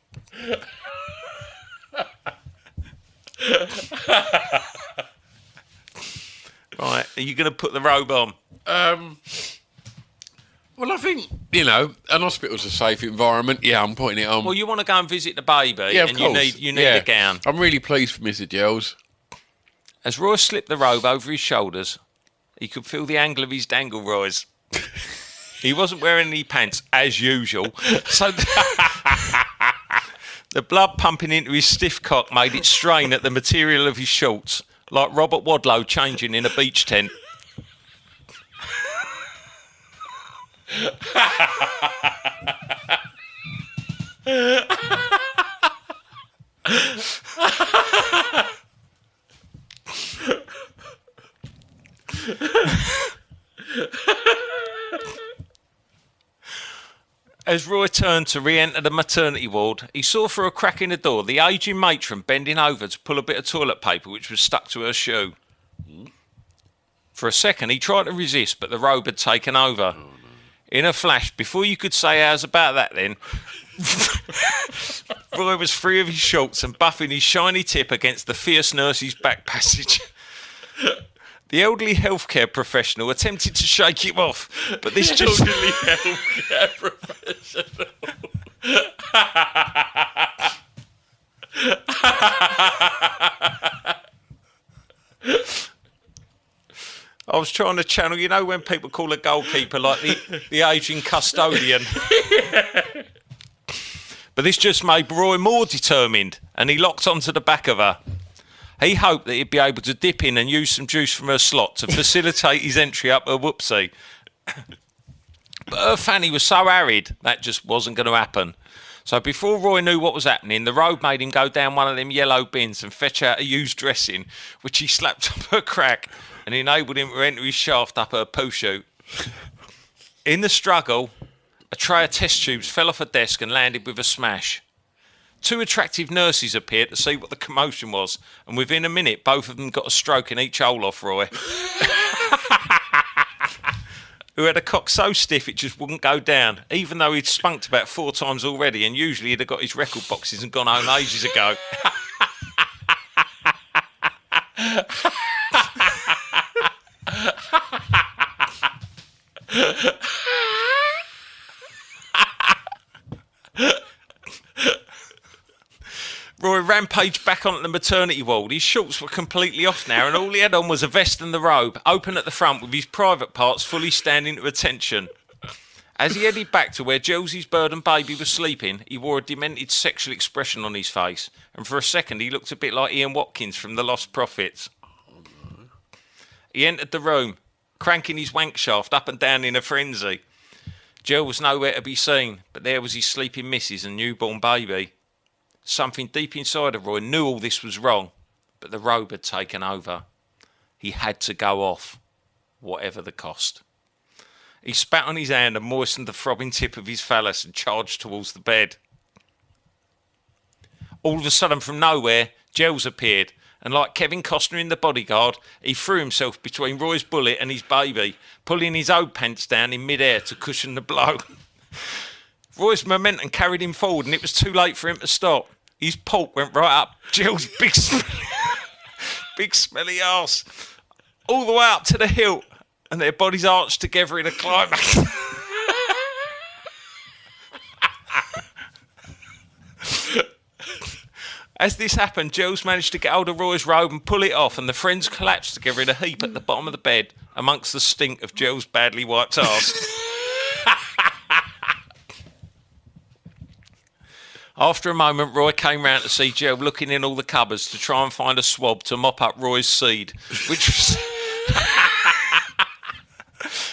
Right, are you going to put the robe on? Well, I think, an hospital's a safe environment. Yeah, I'm putting it on. Well, you want to go and visit the baby, yeah, and course. you need a gown. I'm really pleased for Mr. Gels. As Roy slipped the robe over his shoulders, he could feel the angle of his dangle rise. He wasn't wearing any pants, as usual, so the blood pumping into his stiff cock made it strain at the material of his shorts, like Robert Wadlow changing in a beach tent. As Roy turned to re-enter the maternity ward, he saw through a crack in the door the ageing matron bending over to pull a bit of toilet paper which was stuck to her shoe. For a second he tried to resist, but the robe had taken over. Oh, no. In a flash, before you could say how's about that then, Roy was free of his shorts and buffing his shiny tip against the fierce nurse's back passage. The elderly healthcare professional attempted to shake him off, but this just... Elderly healthcare professional. I was trying to channel, when people call a goalkeeper like the aging custodian. But this just made Roy more determined, and he locked onto the back of her. He hoped that he'd be able to dip in and use some juice from her slot to facilitate his entry up her whoopsie. But her fanny was so arid, that just wasn't going to happen. So before Roy knew what was happening, the robe made him go down one of them yellow bins and fetch out a used dressing, which he slapped up her crack and enabled him to enter his shaft up her poo chute. In the struggle, a tray of test tubes fell off a desk and landed with a smash. Two attractive nurses appeared to see what the commotion was, and within a minute, both of them got a stroke in each hole off Roy, who had a cock so stiff it just wouldn't go down, even though he'd spunked about 4 times already, and usually he'd have got his record boxes and gone home ages ago. Roy rampaged back onto the maternity ward. His shorts were completely off now, and all he had on was a vest and the robe, open at the front with his private parts fully standing to attention. As he headed back to where Josie's bird and baby was sleeping, he wore a demented sexual expression on his face, and for a second he looked a bit like Ian Watkins from The Lost Prophets. He entered the room, cranking his wank shaft up and down in a frenzy. Jill was nowhere to be seen, but there was his sleeping missus and newborn baby. Something deep inside of Roy knew all this was wrong, but the robe had taken over. He had to go off, whatever the cost. He spat on his hand and moistened the throbbing tip of his phallus and charged towards the bed. All of a sudden, from nowhere, Gels appeared, and like Kevin Costner in The Bodyguard, he threw himself between Roy's bullet and his baby, pulling his own pants down in mid-air to cushion the blow. Roy's momentum carried him forward, and it was too late for him to stop. His pulp went right up Jill's big smelly arse, all the way up to the hilt, and their bodies arched together in a climax. As this happened, Giles managed to get hold of Roy's robe and pull it off, and the friends collapsed together in a heap at the bottom of the bed, amongst the stink of Giles' badly wiped arse. After a moment, Roy came round to see Giles looking in all the cupboards to try and find a swab to mop up Roy's seed, which was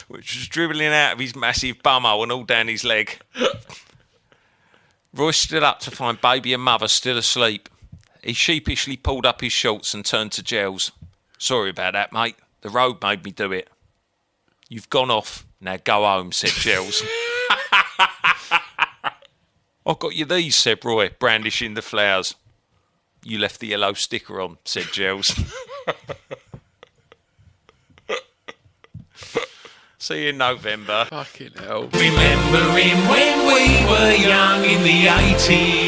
which was dribbling out of his massive bumhole and all down his leg. Roy stood up to find baby and mother still asleep. He sheepishly pulled up his shorts and turned to Giles. "Sorry about that, mate. The road made me do it." "You've gone off. Now go home," said Giles. "I got you these," said Roy, brandishing the flowers. "You left the yellow sticker on," said Giles. See you in November. Fucking hell. Remembering when we were young in the 80s.